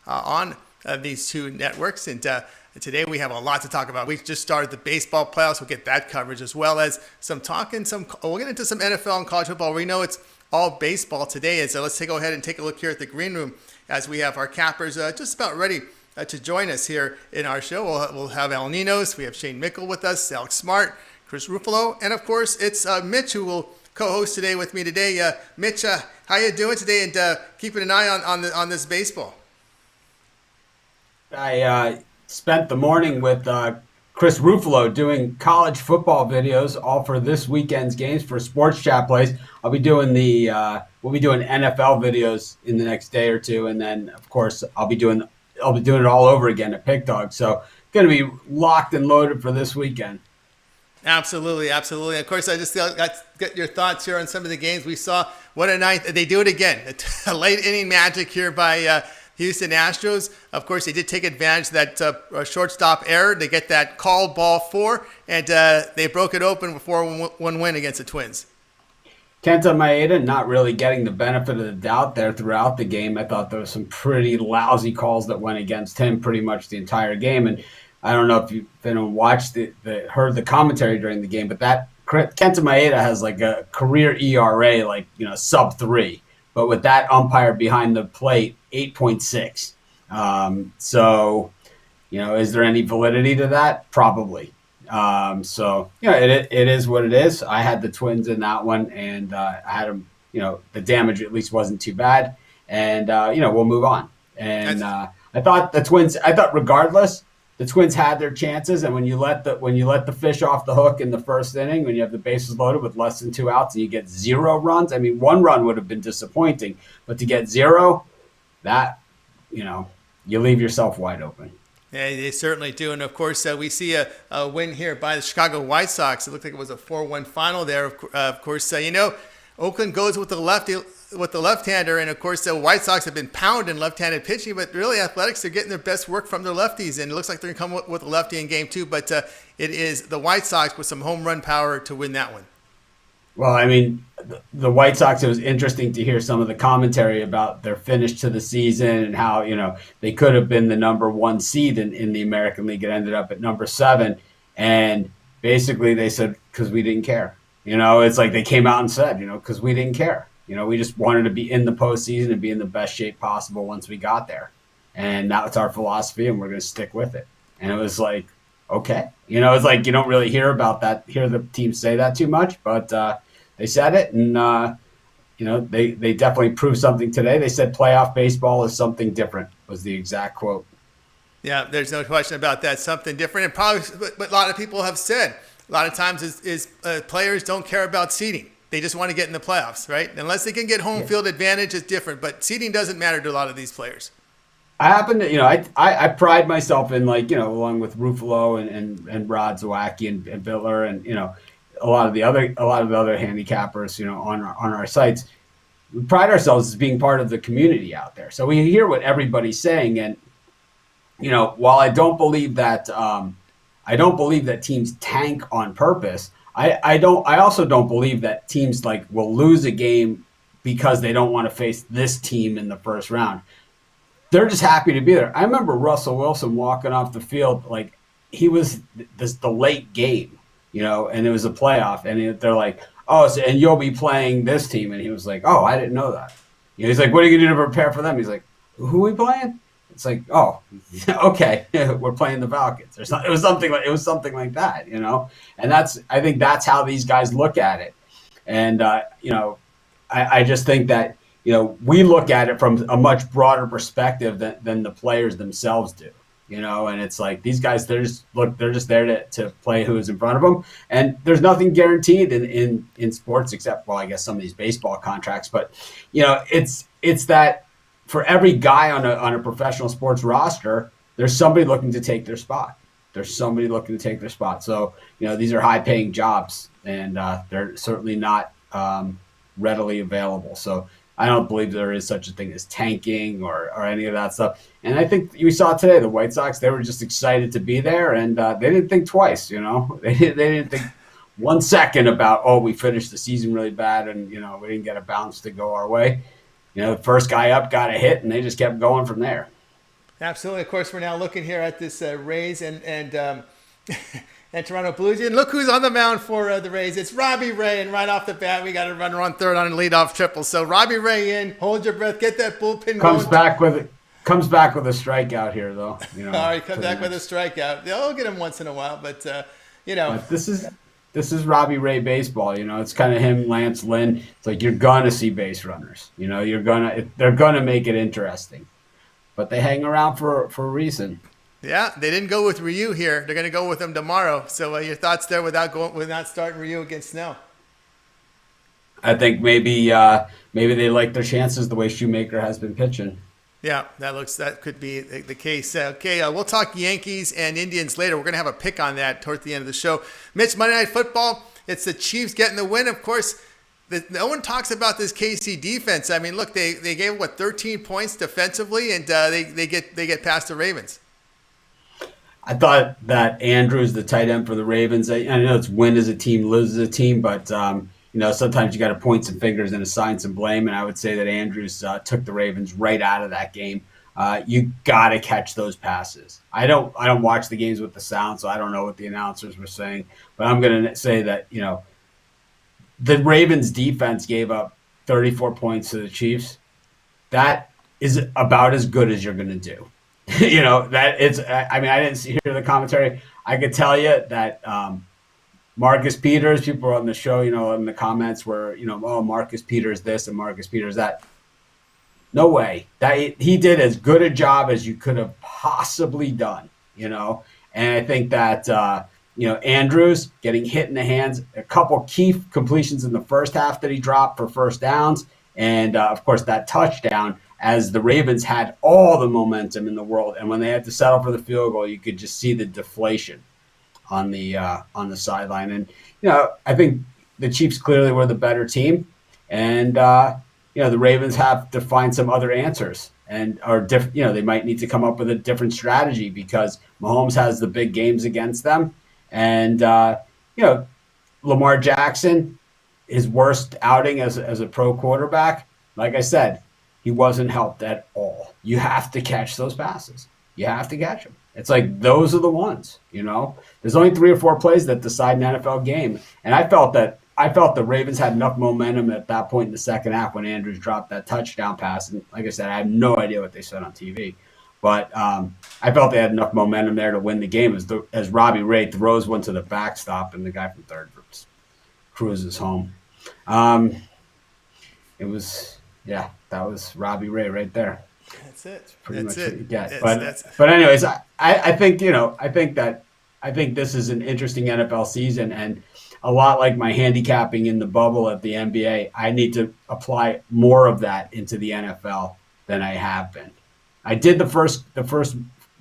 on these two networks. And today we have a lot to talk about. We just started the baseball playoffs. We'll get that coverage as well as some talk and we'll get into some NFL and college football. We know it's all baseball today. So let's go ahead and take a look here at the green room as we have our cappers just about ready to join us here in our show. We'll have Al Ninos, we have Shane Mickle with us, Alex Smart, Chris Ruffalo, and of course it's Mitch who will co-host today with me today. Mitch, how you doing today, and keeping an eye on this baseball? I spent the morning with Chris Ruffalo doing college football videos, all for this weekend's games for Sports Chat Plays. I'll be doing we'll be doing NFL videos in the next day or two, and then of course I'll be doing it all over again at Pick Dog. So going to be locked and loaded for this weekend. Absolutely. Of course, I just got to get your thoughts here on some of the games we saw. What a night. They do it again. A late inning magic here by Houston Astros. Of course, they did take advantage of that shortstop error. They get that called ball 4, and they broke it open before one win against the Twins. Kenta Maeda not really getting the benefit of the doubt there throughout the game. I thought there was some pretty lousy calls that went against him pretty much the entire game. And I don't know if you've been and watched heard the commentary during the game, but that Kenta Maeda has like a career ERA, sub 3. But with that umpire behind the plate, 8.6. So, is there any validity to that? Probably. It is what it is. I had the Twins in that one, and I had them, the damage at least wasn't too bad. And, we'll move on. And I thought regardless, the Twins had their chances. And when you let the fish off the hook in the first inning, when you have the bases loaded with less than 2 outs and you get 0 runs, I mean, 1 run would have been disappointing, but to get 0, that, you leave yourself wide open. Yeah, they certainly do. And, of course, we see a win here by the Chicago White Sox. It looked like it was a 4-1 final there. Of course, Oakland goes with the left-hander. And, of course, the White Sox have been pounding left-handed pitching. But really, Athletics are getting their best work from their lefties. And it looks like they're going to come with a lefty in game 2. But it is the White Sox with some home run power to win that one. Well, I mean, the White Sox, it was interesting to hear some of the commentary about their finish to the season and how, they could have been the number 1 seed in the American League. It ended up at number 7. And basically they said, because we didn't care. It's like they came out and said, because we didn't care. We just wanted to be in the postseason and be in the best shape possible once we got there. And that's our philosophy, and we're going to stick with it. And it was like, okay. It's like you don't really hear the teams say that too much, but they said it, and they definitely proved something today. They said playoff baseball is something different, was the exact quote. Yeah, there's no question about that. Something different, and probably, but a lot of people have said a lot of times is players don't care about seeding. They just want to get in the playoffs, right? Unless they can get home field advantage, it's different. But seeding doesn't matter to a lot of these players. I happen to, I pride myself in along with Ruffalo and Rod Zawacki and Bittler and a lot of the other handicappers, on our sites, we pride ourselves as being part of the community out there. So we hear what everybody's saying, and while I don't believe that teams tank on purpose, I also don't believe that teams will lose a game because they don't want to face this team in the first round. They're just happy to be there. I remember Russell Wilson walking off the field he was the late game. And it was a playoff, and they're like, oh, and you'll be playing this team. And he was like, oh, I didn't know that. He's like, what are you going to do to prepare for them? He's like, who are we playing? It's like, oh, okay, we're playing the Falcons. It was something like that, And I think that's how these guys look at it. And, I just think that, we look at it from a much broader perspective than the players themselves do. And it's like these guys, they're just there to play who is in front of them. And there's nothing guaranteed in sports except, well, I guess some of these baseball contracts. But, it's that for every guy on a professional sports roster, there's somebody looking to take their spot. So, these are high paying jobs, and they're certainly not readily available. So I don't believe there is such a thing as tanking or any of that stuff. And I think we saw today, the White Sox, they were just excited to be there, and they didn't think twice, They didn't think 1 second about, oh, we finished the season really bad and, we didn't get a bounce to go our way. The first guy up got a hit, and they just kept going from there. Absolutely. Of course, we're now looking here at this Rays and and Toronto Blue Jays. And look who's on the mound for the Rays. It's Robbie Ray, and right off the bat, we got a runner on third on a leadoff triple. So Robbie Ray in. Hold your breath. Get that bullpen Comes going. back with a strikeout here, though. You know, All right, come back with a strikeout. They'll get him once in a while, but But this is Robbie Ray baseball. You know, it's kind of him, Lance Lynn. It's like you're gonna see base runners. You know, they're gonna make it interesting, but they hang around for a reason. Yeah, they didn't go with Ryu here. They're going to go with him tomorrow. So your thoughts there without starting Ryu against Snell? I think maybe they like their chances the way Shoemaker has been pitching. Yeah, that could be the case. Okay, we'll talk Yankees and Indians later. We're going to have a pick on that toward the end of the show. Mitch, Monday Night Football. It's the Chiefs getting the win. Of course, no one talks about this KC defense. I mean, look, they gave 13 points defensively, and they get past the Ravens. I thought that Andrews, the tight end for the Ravens, I know it's win as a team, lose as a team, but sometimes you got to point some fingers and assign some blame. And I would say that Andrews took the Ravens right out of that game. You got to catch those passes. I don't watch the games with the sound, so I don't know what the announcers were saying. But I'm going to say that the Ravens defense gave up 34 points to the Chiefs. That is about as good as you're going to do. That it's. I mean, I didn't hear the commentary. I could tell you that Marcus Peters, people on the show, in the comments were, oh, Marcus Peters this and Marcus Peters that. No way. That he did as good a job as you could have possibly done. And I think that Andrews getting hit in the hands, a couple key completions in the first half that he dropped for first downs, and of course that touchdown. As the Ravens had all the momentum in the world, and when they had to settle for the field goal, you could just see the deflation on the sideline. And I think the Chiefs clearly were the better team, and the Ravens have to find some other answers, and they might need to come up with a different strategy because Mahomes has the big games against them, and Lamar Jackson, his worst outing as a pro quarterback, like I said. He wasn't helped at all. You have to catch those passes. You have to catch them. It's like those are the ones, There's only 3 or 4 plays that decide an NFL game. And I felt the Ravens had enough momentum at that point in the second half when Andrews dropped that touchdown pass. And like I said, I have no idea what they said on TV. But I felt they had enough momentum there to win the game as Robbie Ray throws one to the backstop and the guy from third cruises home. That was Robbie Ray right there. That's it. That's pretty much it. What you get. But anyways, I think this is an interesting NFL season, and a lot like my handicapping in the bubble at the NBA, I need to apply more of that into the NFL than I have been. I did the first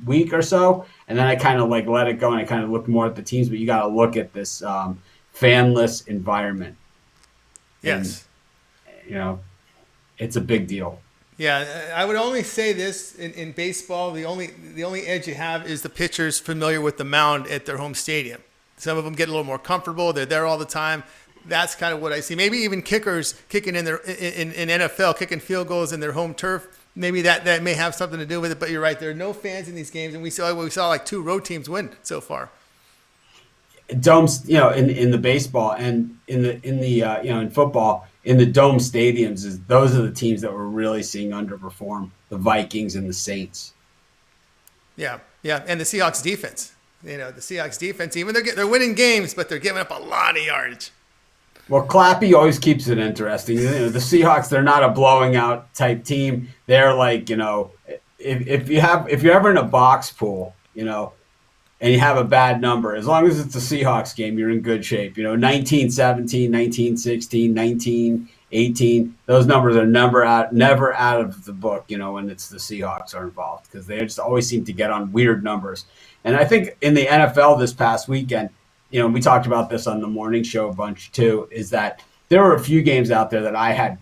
week or so, and then I kind of let it go, and I kind of looked more at the teams. But you got to look at this fanless environment. Yes. And, it's a big deal. Yeah, I would only say this in baseball. The only edge you have is the pitchers familiar with the mound at their home stadium. Some of them get a little more comfortable. They're there all the time. That's kind of what I see. Maybe even kickers kicking in NFL, kicking field goals in their home turf. Maybe that may have something to do with it. But you're right. There are no fans in these games, and we saw like 2 road teams win so far. Domes, in the baseball and in football. In the dome stadiums, those are the teams that we're really seeing underperform, the Vikings and the Saints. Yeah, and the Seahawks defense. The Seahawks defense, even they're winning games, but they're giving up a lot of yardage. Well, Clappy always keeps it interesting. The Seahawks, they're not a blowing out type team. They're like, if you're ever in a box pool, and you have a bad number, as long as it's a Seahawks game, you're in good shape. 19-17, 19-16, 19-18, those numbers are never out of the book, when it's the Seahawks are involved, because they just always seem to get on weird numbers. And I think in the NFL this past weekend, we talked about this on the morning show a bunch too, is that there were a few games out there that I had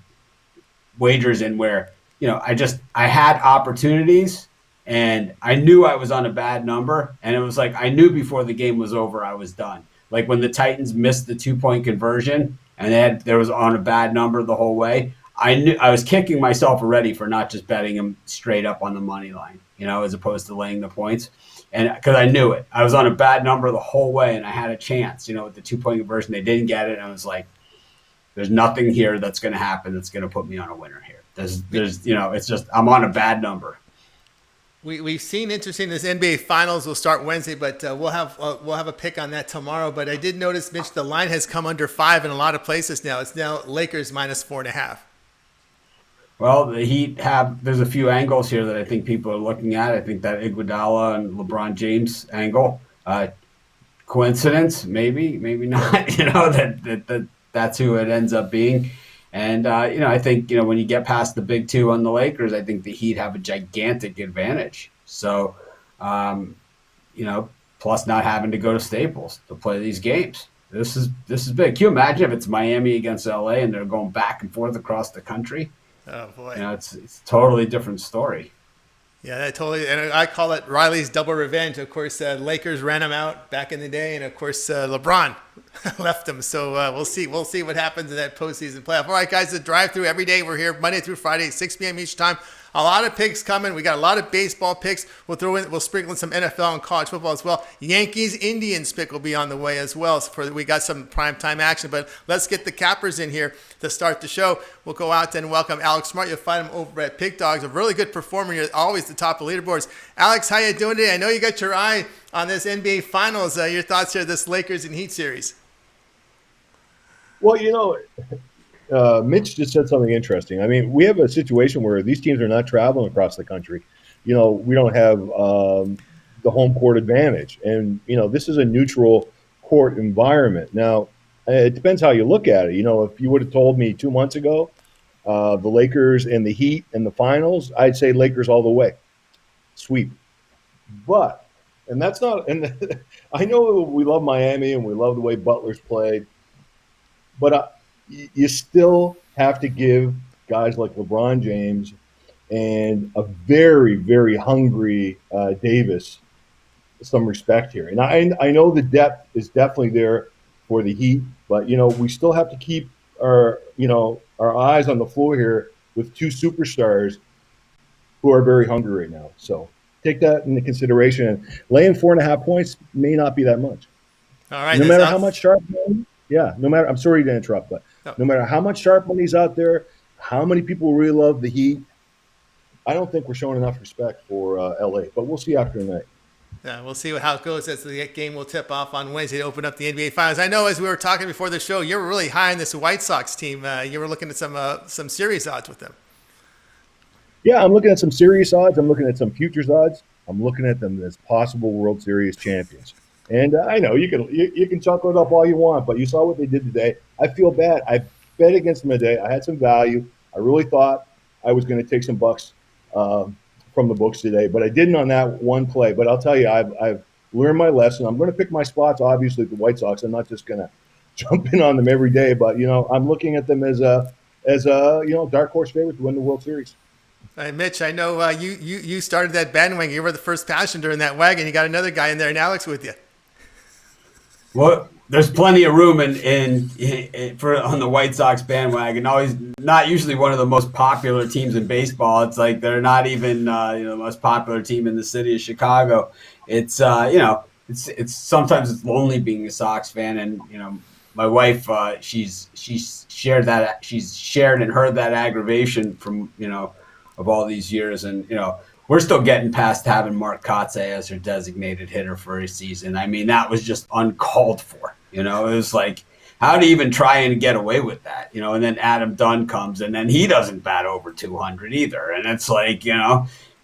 wagers in where, I had opportunities, and I knew I was on a bad number, and it was like I knew before the game was over I was done. Like when the Titans missed the 2-point conversion and there was on a bad number the whole way, I knew I was kicking myself already for not just betting them straight up on the money line. as opposed to laying the points. And because I knew it, I was on a bad number the whole way, and I had a chance, with the 2-point conversion. They didn't get it, and I was like, there's nothing here that's going to happen that's going to put me on a winner here. It's just I'm on a bad number. We've seen interesting this NBA Finals will start Wednesday, but we'll have a pick on that tomorrow. But I did notice, Mitch, the line has come under 5 in a lot of places now. It's now Lakers -4.5. Well, the Heat there's a few angles here that I think people are looking at. I think that Iguodala and LeBron James angle, coincidence, maybe not. That's who it ends up being. And, I think, when you get past the big two on the Lakers, I think the Heat have a gigantic advantage. So, plus not having to go to Staples to play these games. This is big. Can you imagine if it's Miami against LA and they're going back and forth across the country? Oh, boy. It's a totally different story. Yeah, that totally. And I call it Riley's double revenge. Of course, Lakers ran him out back in the day, and of course, LeBron left him. So we'll see. We'll see what happens in that postseason playoff. All right, guys, the drive-through every day. We're here Monday through Friday, 6 p.m. each time. A lot of picks coming. We got a lot of baseball picks. We'll sprinkle in some NFL and college football as well. Yankees Indians pick will be on the way as well. So we got some primetime action. But let's get the cappers in here to start the show. We'll go out and welcome Alex Smart. You'll find him over at Pick Dogs, a really good performer. You're always the top of leaderboards. Alex, how you doing today? I know you got your eye on this NBA Finals. Your thoughts here, this Lakers and Heat series? Well, Mitch just said something interesting. I mean, we have a situation where these teams are not traveling across the country. We don't have the home court advantage. And, this is a neutral court environment. Now, it depends how you look at it. If you would have told me 2 months ago, the Lakers and the Heat in the finals, I'd say Lakers all the way. Sweep. But, and that's not, and I know we love Miami and we love the way Butler's played, but you still have to give guys like LeBron James and a very, very hungry Davis some respect here. And I know the depth is definitely there for the Heat, but, we still have to keep our eyes on the floor here with two superstars who are very hungry right now. So take that into consideration. And laying 4.5 points may not be that much. All right. No matter how much sharp money, I'm sorry to interrupt, but no matter how much sharp money's out there, how many people really love the Heat, I don't think we're showing enough respect for LA, but we'll see after tonight. Yeah, we'll see how it goes as the game will tip off on Wednesday to open up the NBA Finals. I know as we were talking before the show, you were really high on this White Sox team. You were looking at some serious odds with them. Yeah, I'm looking at some serious odds. I'm looking at some futures odds. I'm looking at them as possible World Series champions. And I know you can chuckle it up all you want, but you saw what they did today. I feel bad. I bet against them today. I had some value. I really thought I was going to take some bucks from the books today, but I didn't on that one play. But I'll tell you, I've learned my lesson. I'm going to pick my spots, obviously, the White Sox. I'm not just going to jump in on them every day, but I'm looking at them as a dark horse favorite to win the World Series. Hey, Mitch, I know you started that bandwagon. You were the first passenger in that wagon. You got another guy in there, and Alex with you. Well, there's plenty of room for on the White Sox bandwagon. Always not usually one of the most popular teams in baseball. It's like they're not even the most popular team in the city of Chicago. It's it's sometimes it's lonely being a Sox fan, and my wife she's shared and heard that aggravation from of all these years, and we're still getting past having Mark Kotsay as her designated hitter for a season. I mean, that was just uncalled for. It was like, how do you even try and get away with that? And then Adam Dunn comes, and then he doesn't bat over 200 either. And it's like,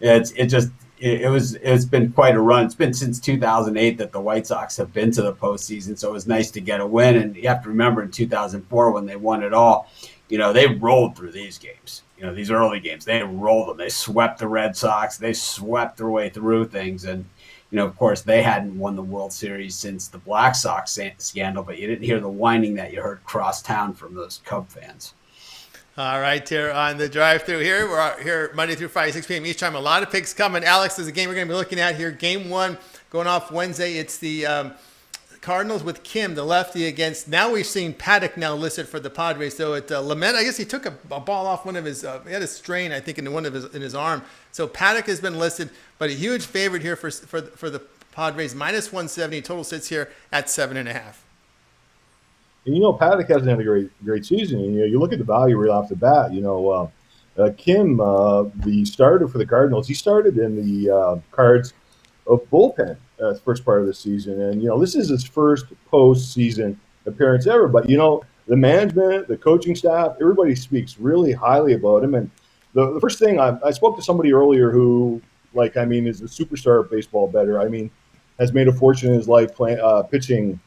it's been quite a run. It's been since 2008 that the White Sox have been to the postseason. So it was nice to get a win. And you have to remember in 2004 when they won it all, they rolled through these games. These early games, they rolled them. They swept the Red Sox. They swept their way through things. And, of course, they hadn't won the World Series since the Black Sox scandal, but you didn't hear the whining that you heard across town from those Cub fans. All right, here on the drive-through here. We're here Monday through Friday, 6 p.m. each time. A lot of picks coming. Alex, there's a game we're going to be looking at here. Game 1 going off Wednesday. It's the Cardinals with Kim, the lefty, against. Now we've seen Paddock now listed for the Padres. So at Lament, I guess he took a ball off one of his. He had a strain, I think, in his arm. So Paddock has been listed, but a huge favorite here for the Padres, minus 170. Total sits here at 7.5. And Paddock hasn't had a great season. And you look at the value right off the bat. Kim, the starter for the Cardinals, he started in the Cards of bullpen first part of the season, and this is his first postseason appearance ever. But the management, the coaching staff, everybody speaks really highly about him. And the first thing I spoke to somebody earlier who, is a superstar baseball bettor. Has made a fortune in his life pitching.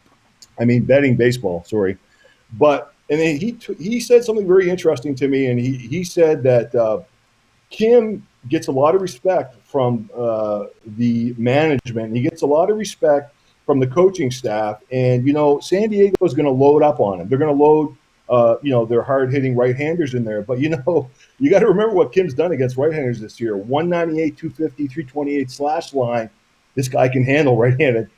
Betting baseball. Sorry, and then he said something very interesting to me, and he said that Kim gets a lot of respect from the management. He gets a lot of respect from the coaching staff, and San Diego is going to load up on him. They're going to load, their hard-hitting right-handers in there. But you got to remember what Kim's done against right-handers this year: 198, 250, 328 slash line. This guy can handle right-handed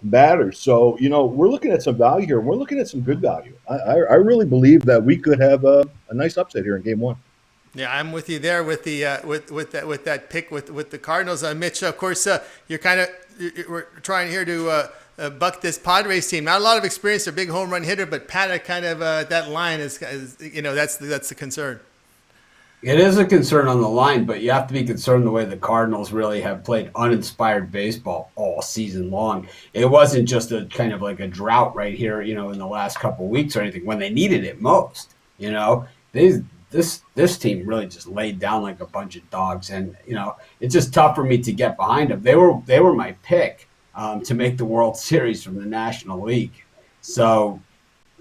batters. So, we're looking at some value here, and we're looking at some good value. I really believe that we could have a nice upset here in Game 1. Yeah, I'm with you there with the with that pick with the Cardinals. Mitch, of course, we're trying here to buck this Padres team. Not a lot of experience, a big home run hitter, but Paddock kind of that line is that's the concern. It is a concern on the line, but you have to be concerned the way the Cardinals really have played uninspired baseball all season long. It wasn't just a kind of like a drought right here, in the last couple of weeks or anything when they needed it most. This team really just laid down like a bunch of dogs, and it's just tough for me to get behind them. They were my pick to make the World Series from the National League. So,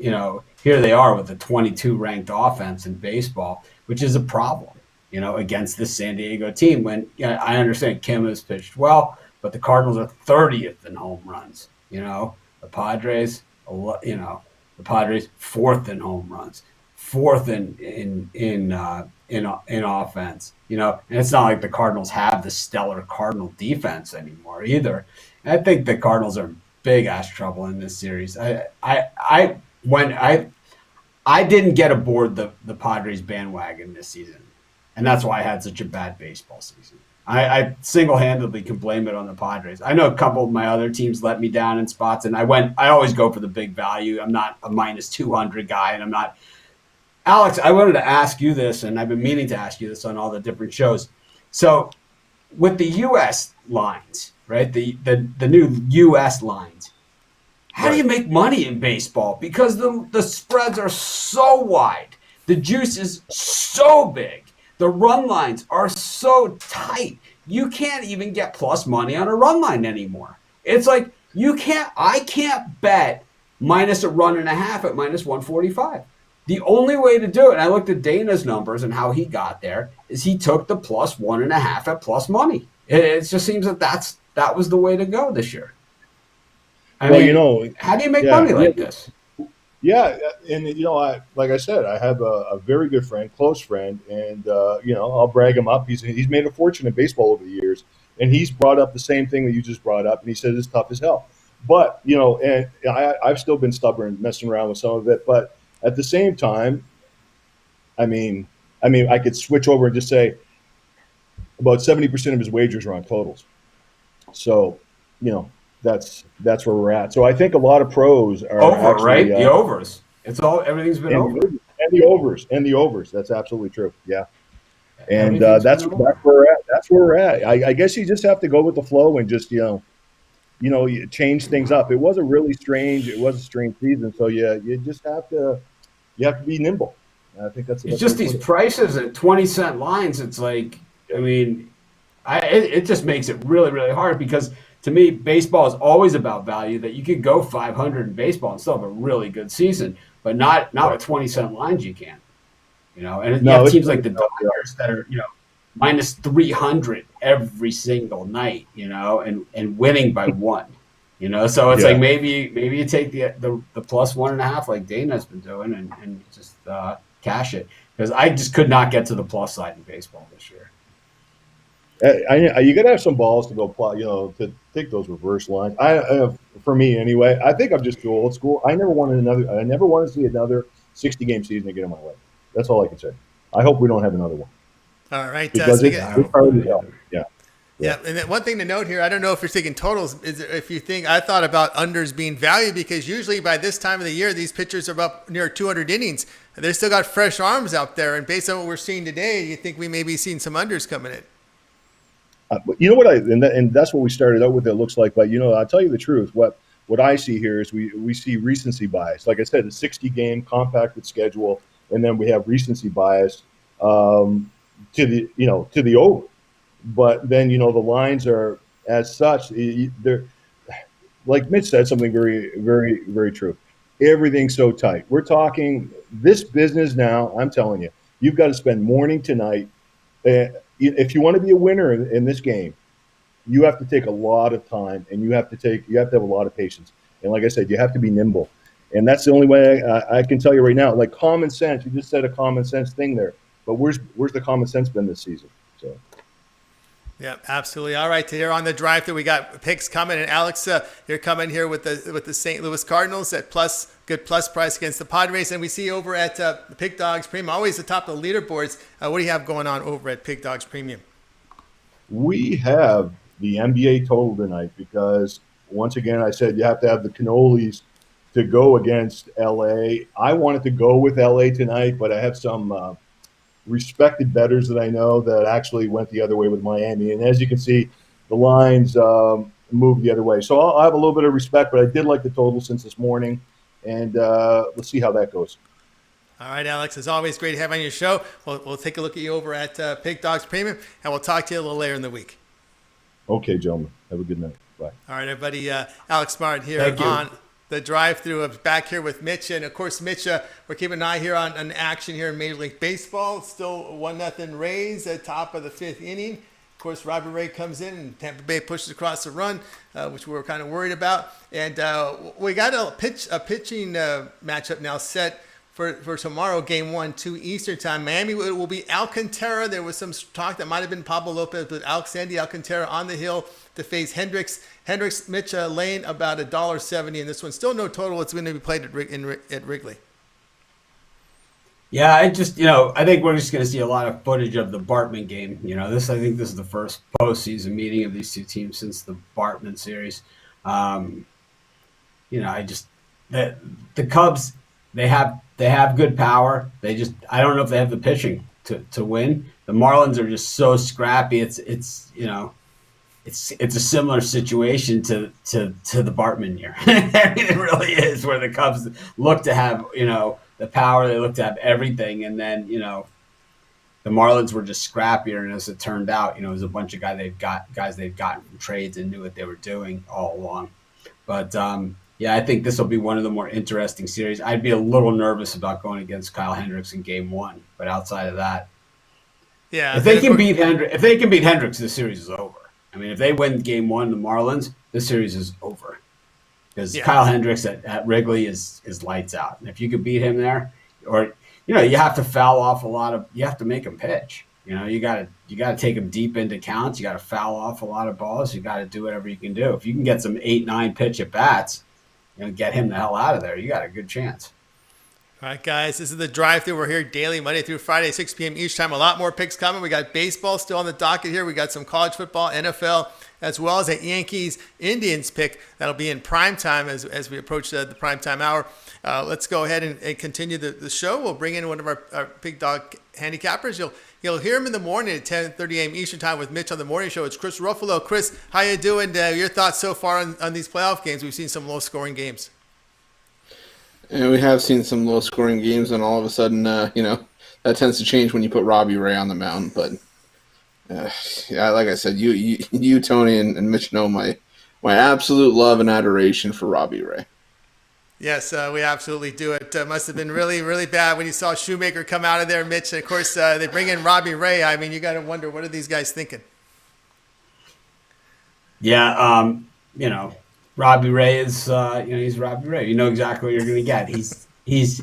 here they are with a 22 ranked offense in baseball, which is a problem, against this San Diego team. When I understand Kim has pitched well, but the Cardinals are 30th in home runs. The Padres, fourth in home runs, fourth in offense. And it's not like the Cardinals have the stellar Cardinal defense anymore either. And I think the Cardinals are in big ass trouble in this series. I didn't get aboard the Padres bandwagon this season, and that's why I had such a bad baseball season. I single-handedly can blame it on the Padres. I know a couple of my other teams let me down in spots, and I always go for the big value. I'm not a minus 200 guy, and I'm not – Alex, I wanted to ask you this, and I've been meaning to ask you this on all the different shows. So with the U.S. lines, right, the new U.S. lines, how do you make money in baseball? Because the spreads are so wide. The juice is so big. The run lines are so tight. You can't even get plus money on a run line anymore. It's like I can't bet minus a run and a half at minus 145. The only way to do it, and I looked at Dana's numbers and how he got there, is he took the plus 1.5 at plus money. It just seems that was the way to go this year. I mean, how do you make money like this? Yeah, and like I said, I have a very good friend, close friend, and I'll brag him up. He's made a fortune in baseball over the years, and he's brought up the same thing that you just brought up, and he said it's tough as hell. But and I've still been stubborn, messing around with some of it. But at the same time, I could switch over and just say about 70% of his wagers are on totals. So, that's where we're at. So I think a lot of pros are over, actually, right? The overs. Everything's been over. And the overs. That's absolutely true. Yeah. And that's where we're at. That's where we're at. I guess you just have to go with the flow and just, you change things up. It was a strange season. So you just have to be nimble. I think that's it's just these prices at 20-cent lines. It's like, it just makes it really, really hard because to me, baseball is always about value, that you could go 500 in baseball and still have a really good season, but not with 20-cent lines you can't. And you have teams like the Dodgers that are, minus 300 every single night, and winning by one. So it's like maybe you take the plus 1.5 like Dana's been doing and just cash it, because I just could not get to the plus side in baseball this year. You got to have some balls to go plot, to take those reverse lines. For me anyway, I think I'm just too old school. I never want to see another 60-game season to get in my way. That's all I can say. I hope we don't have another one All right. because Speaking it's hard as hell. Yeah. Yeah, and then one thing to note here, I don't know if you're thinking totals, is if you think, I thought about unders being valued because usually by this time of the year, these pitchers are up near 200 innings. And they still got fresh arms out there. And based on what we're seeing today, you think we may be seeing some unders coming in. You know what and that's what we started out with. It looks like, but I'll tell you the truth. What I see here is we see recency bias. Like I said, a 60-game compacted schedule, and then we have recency bias to the over. But then the lines are as such. They're like Mitch said something very, very, very true. Everything's so tight. We're talking this business now. I'm telling you, you've got to spend morning to night. If you want to be a winner in this game, you have to take a lot of time, and you have to have a lot of patience. And like I said, you have to be nimble. And that's the only way I can tell you right now. Like common sense, you just said a common sense thing there. But where's the common sense been this season? So. Yeah, absolutely. All right, here on the drive through, we got picks coming, and Alex, you're coming here with the St. Louis Cardinals at good plus price against the Padres, and we see over at the Pick Dogs Premium, always the top of the leaderboards. What do you have going on over at Pick Dogs Premium? We have the NBA total tonight because once again, I said you have to have the cannolis to go against LA. I wanted to go with LA tonight, but I have some respected bettors that I know that actually went the other way with Miami. And as you can see, the lines moved the other way. So I'll have a little bit of respect, but I did like the total since this morning. And let's see how that goes. All right, Alex, as always, great to have you on your show. We'll take a look at you over at Pick Dogs Premium, and we'll talk to you a little later in the week. Okay, gentlemen. Have a good night. Bye. All right, everybody. Alex Smart here on the drive-through. Back here with Mitch. And, of course, Mitch, we're keeping an eye here on action here in Major League Baseball. Still 1-0 Rays at top of the fifth inning. Of course, Robbie Ray comes in, and Tampa Bay pushes across the run, which we were kind of worried about. And we got a pitching matchup now set for tomorrow, Game 1, 2 Eastern Time. Miami will be Alcantara. There was some talk that might have been Pablo Lopez, but Sandy Alcantara on the hill to face Hendricks. Mitch Lane about $1.70 in this one. Still no total. It's going to be played at Wrigley. Yeah, I think we're just going to see a lot of footage of the Bartman game. I think this is the first postseason meeting of these two teams since the Bartman series. The Cubs, they have good power. I don't know if they have the pitching to win. The Marlins are just so scrappy. It's a similar situation to the Bartman year. It really is, where the Cubs look to have the power. They look to have everything, and then the Marlins were just scrappier. And as it turned out, it was a bunch of guys they've gotten from trades and knew what they were doing all along. But yeah, I think this will be one of the more interesting series. I'd be a little nervous about going against Kyle Hendricks in Game 1, but outside of that, yeah, if they can beat Hendricks, the series is over. I mean, if they win Game 1, the Marlins, the series is over. Because Kyle Hendricks at Wrigley is lights out. And if you could beat him there, or you have to foul off you have to make him pitch. You got to take him deep into counts. You got to foul off a lot of balls. You got to do whatever you can do. If you can get some 8-9 pitch at bats, get him the hell out of there, you got a good chance. All right, guys, this is the drive-thru. We're here daily, Monday through Friday, 6 p.m. each time. A lot more picks coming. We got baseball still on the docket here. We got some college football, NFL, as well as a Yankees-Indians pick that'll be in prime time as we approach the prime time hour. Let's go ahead and continue the show. We'll bring in one of our big dog handicappers. You'll hear him in the morning at 10:30 a.m. Eastern time with Mitch on the morning show. It's Chris Ruffalo. Chris, how you doing? Your thoughts so far on these playoff games? We've seen some low-scoring games. And we have seen some low-scoring games, and all of a sudden, that tends to change when you put Robbie Ray on the mound. But like I said, you Tony, and Mitch know my absolute love and adoration for Robbie Ray. Yes, we absolutely do. It must have been really, really bad when you saw Shoemaker come out of there, Mitch. And of course, they bring in Robbie Ray. I mean, you got to wonder, what are these guys thinking? Yeah, Robbie Ray is, he's Robbie Ray. You know exactly what you're going to get. He's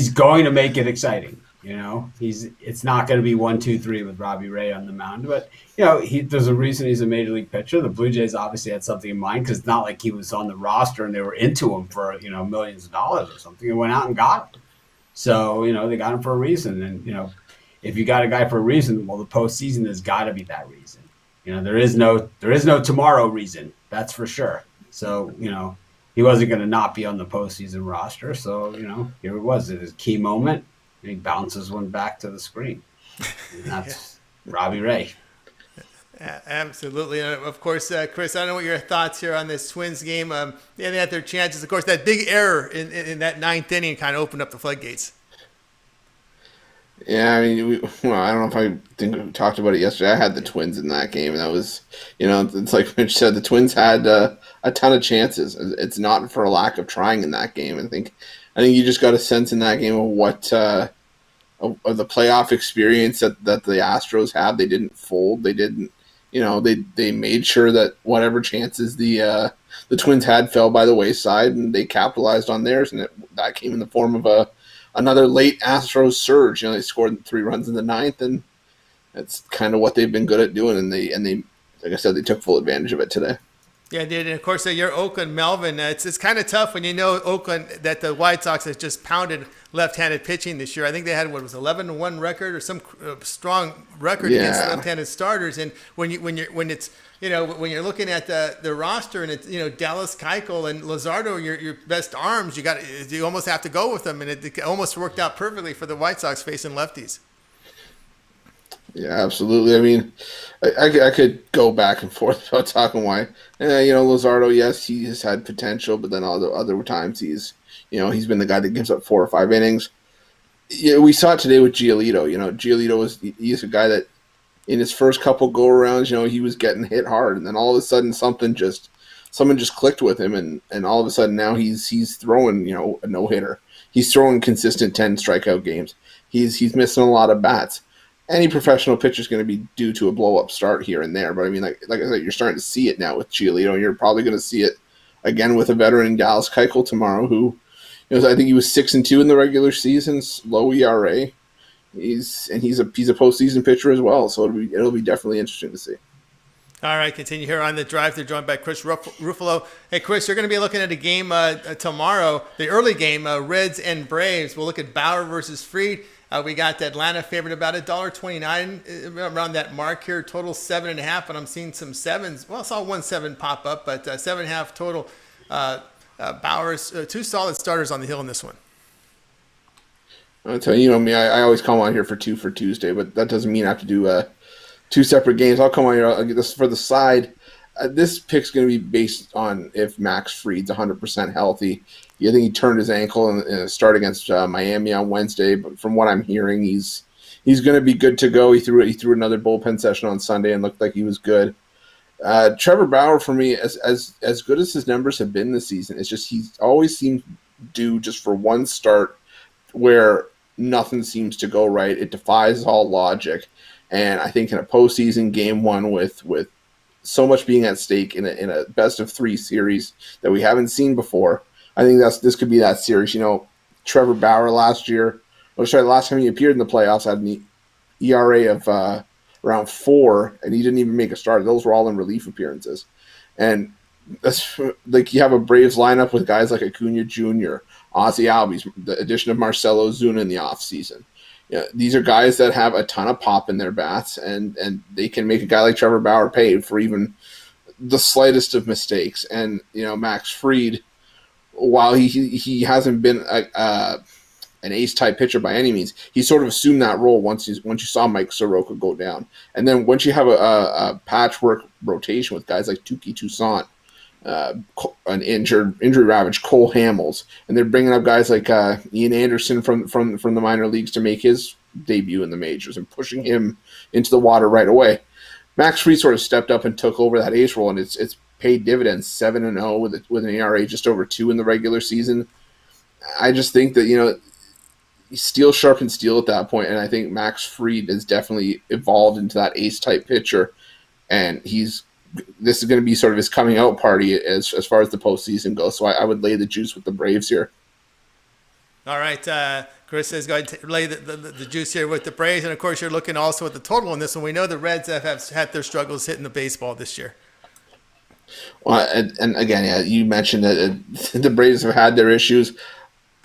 going to make it exciting. It's not going to be 1-2-3 with Robbie Ray on the mound, but there's a reason he's a major league pitcher. The Blue Jays obviously had something in mind because it's not like he was on the roster and they were into him for millions of dollars or something. They went out and got him. So they got him for a reason, and if you got a guy for a reason, well, the postseason has got to be that reason. There is no tomorrow reason, that's for sure. So he wasn't going to not be on the postseason roster. So here it was. It was a key moment. He bounces one back to the screen. And that's Robbie Ray. Yeah, absolutely. And of course, Chris, I don't know what your thoughts here on this Twins game. They had their chances. Of course, that big error in that ninth inning kind of opened up the floodgates. Yeah, I mean, I don't know if I think we talked about it yesterday. I had the Twins in that game, and that was, it's like Mitch said, the Twins had a ton of chances. It's not for a lack of trying in that game. I think you just got a sense in that game of what of the playoff experience that the Astros had. They didn't fold. They didn't, they made sure that whatever chances the Twins had fell by the wayside, and they capitalized on theirs, and that came in the form of another late Astros surge. They scored 3 runs in the ninth, and that's kind of what they've been good at doing. And they, like I said, they took full advantage of it today. Yeah, they did. And of course, your Oakland, Melvin. It's kind of tough when you know Oakland that the White Sox has just pounded left-handed pitching this year. I think they had 11-1 record or some strong record against left-handed starters. And when you're looking at the roster and it's Dallas Keuchel and Luzardo, your best arms, you almost have to go with them, and it almost worked out perfectly for the White Sox facing lefties. Yeah, absolutely. I mean, I could go back and forth about talking why. Luzardo, yes, he has had potential, but then other times he's been the guy that gives up 4 or 5 innings. Yeah, we saw it today with Giolito. Giolito he's a guy that in his first couple go-arounds, he was getting hit hard, and then all of a sudden someone just clicked with him, and all of a sudden now he's throwing a no-hitter. He's throwing consistent 10 strikeout games. He's missing a lot of bats. Any professional pitcher is going to be due to a blow-up start here and there. But, I mean, like I said, you're starting to see it now with Giolito, and you're probably going to see it again with a veteran in Dallas Keuchel tomorrow who, I think he was 6-2 in the regular season, low ERA. He's a postseason pitcher as well, so it'll be definitely interesting to see. All right, continue here on The Drive. They're joined by Chris Ruffalo. Hey, Chris, you're going to be looking at a game tomorrow, the early game, Reds and Braves. We'll look at Bauer versus Fried. We got Atlanta favored about $1.29 around that mark here. Total 7.5, and I'm seeing some 7s. Well, I saw 1 7 pop up, but 7.5 total. Bauer's 2 solid starters on the hill in this one. I'll tell you, me, I always come on here for Tuesday, but that doesn't mean I have to do 2 separate games. I'll come on here. I'll get this for the side. This pick's going to be based on if Max Fried's 100% healthy. I think he turned his ankle in a start against Miami on Wednesday, but from what I'm hearing, he's going to be good to go. He threw another bullpen session on Sunday and looked like he was good. Trevor Bauer, for me, as good as his numbers have been this season, it's just he's always seemed due just for one start where nothing seems to go right. It defies all logic, and I think in a postseason game 1 with so much being at stake in a best of 3 series that we haven't seen before, I think this could be that series. Trevor Bauer last time he appeared in the playoffs had an ERA of around 4, and he didn't even make a start. Those were all in relief appearances. And that's like you have a Braves lineup with guys like Acuna Jr., Ozzie Albies, the addition of Marcelo Zuna in the offseason. These are guys that have a ton of pop in their bats, and they can make a guy like Trevor Bauer pay for even the slightest of mistakes. And, Max Fried, while he hasn't been an ace-type pitcher by any means, he sort of assumed that role once you saw Mike Soroka go down. And then once you have a patchwork rotation with guys like Touki Toussaint, an injury-ravaged Cole Hamels, and they're bringing up guys like Ian Anderson from the minor leagues to make his debut in the majors and pushing him into the water right away. Max Fried sort of stepped up and took over that ace role, and it's paid dividends, 7-0 with an ERA just over 2 in the regular season. I just think that steel sharpens steel at that point, and I think Max Fried has definitely evolved into that ace type pitcher, and this is going to be sort of his coming out party as far as the postseason goes. So I would lay the juice with the Braves here. All right. Chris is going to lay the juice here with the Braves, and of course you're looking also at the total on this one. We know the Reds have had their struggles hitting the baseball this year. Well, and again, yeah, you mentioned that the Braves have had their issues.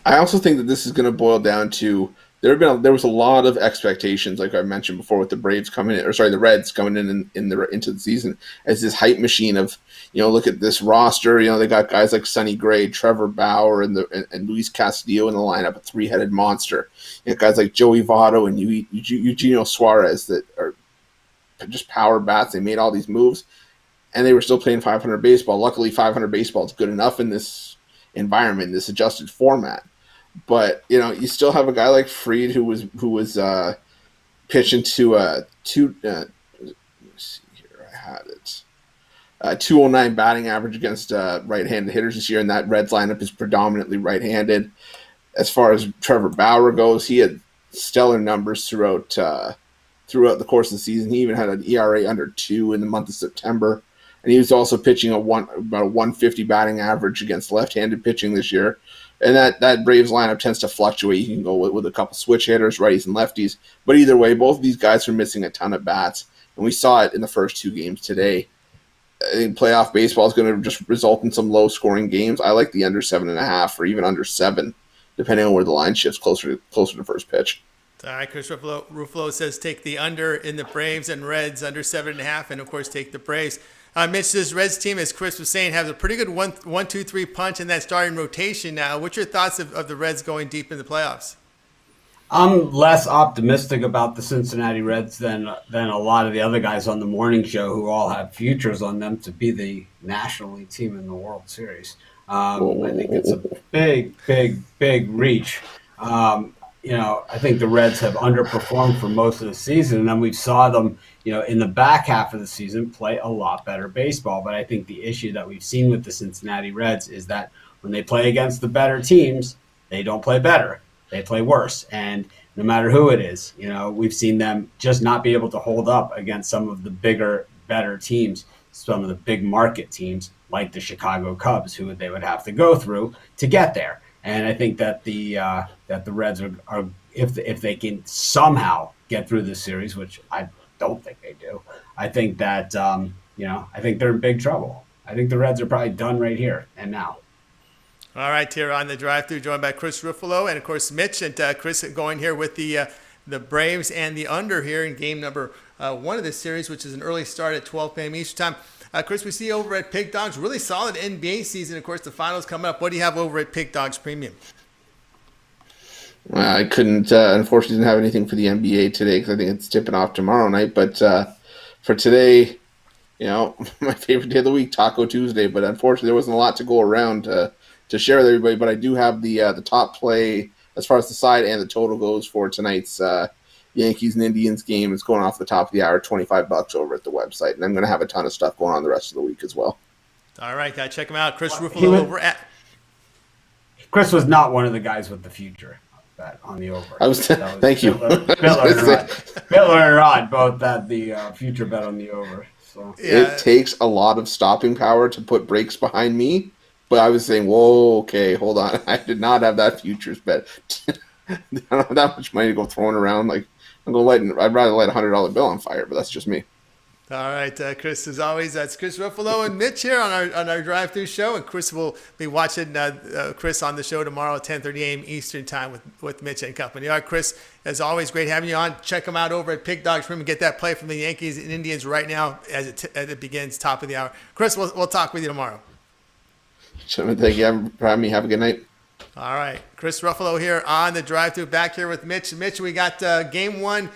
I also think that this is going to boil down to there was a lot of expectations, like I mentioned before, with the Braves coming in, or sorry, the Reds coming into the season as this hype machine of, look at this roster. They got guys like Sonny Gray, Trevor Bauer, and Luis Castillo in the lineup, a three-headed monster. Guys like Joey Votto and Eugenio Suarez that are just power bats. They made all these moves, and they were still playing 500 baseball. Luckily, 500 baseball is good enough in this environment, this adjusted format. But you still have a guy like Fried who was pitching to let's see here, I had it 209 batting average against right-handed hitters this year, and that Reds lineup is predominantly right-handed. As far as Trevor Bauer goes, he had stellar numbers throughout the course of the season. He even had an ERA under 2 in the month of September, and he was also pitching about a 150 batting average against left-handed pitching this year. And that Braves lineup tends to fluctuate. You can go with a couple switch hitters, righties and lefties. But either way, both of these guys are missing a ton of bats. And we saw it in the first 2 games today. I think playoff baseball is going to just result in some low-scoring games. I like the under 7.5 or even under 7, depending on where the line shifts closer to first pitch. All right, Chris Ruffalo says take the under in the Braves and Reds, under 7.5, and of course take the Braves. Mitch, this Reds team, as Chris was saying, has a pretty good 1-2-3 punch in that starting rotation now. What's your thoughts of the Reds going deep in the playoffs? I'm less optimistic about the Cincinnati Reds than a lot of the other guys on the morning show who all have futures on them to be the National League team in the World Series. I think it's a big reach. I think the Reds have underperformed for most of the season, and then we saw them, in the back half of the season play a lot better baseball. But I think the issue that we've seen with the Cincinnati Reds is that when they play against the better teams, they don't play better. They play worse. And no matter who it is, we've seen them just not be able to hold up against some of the bigger, better teams, some of the big market teams like the Chicago Cubs, who they would have to go through to get there. And I think that the Reds are if they can somehow get through this series, which I don't think they do, I think that I think they're in big trouble. I think the Reds are probably done right here and now. All right, here on the drive-thru, joined by Chris Ruffalo and of course Mitch, and Chris going here with the Braves and the under here in game number 1 of this series, which is an early start at 12 p.m. Eastern time. Chris, we see over at Pig Dogs, really solid NBA season. Of course, the finals coming up. What do you have over at Pig Dogs Premium? I couldn't, unfortunately, didn't have anything for the NBA today because I think it's tipping off tomorrow night. But for today, my favorite day of the week, Taco Tuesday. But unfortunately, there wasn't a lot to go around to share with everybody. But I do have the top play as far as the side and the total goes for tonight's Yankees and Indians game. Is going off the top of the hour, $25 over at the website, and I'm going to have a ton of stuff going on the rest of the week as well. All right, guys, check him out. Chris Ruffalo over at. Chris was not one of the guys with the future bet on the over. Thank you. Bittler and Rod both had the future bet on the over. So it takes a lot of stopping power to put brakes behind me, but I was saying, whoa, okay, hold on, I did not have that futures bet. I don't have that much money to go throwing around. Like I'd rather light $100 bill on fire, but that's just me. All right, Chris, as always, that's Chris Ruffalo and Mitch here on our drive-thru show, and Chris will be watching Chris on the show tomorrow at 10:30 a.m. Eastern time with Mitch and company. All right, Chris, as always, great having you on. Check them out over at Pig Dogs Room and get that play from the Yankees and Indians right now as it begins, top of the hour. Chris, we'll talk with you tomorrow. Gentlemen, thank you for having me. Have a good night. All right, Chris Ruffalo here on the drive-thru, back here with Mitch. Mitch, we got game 1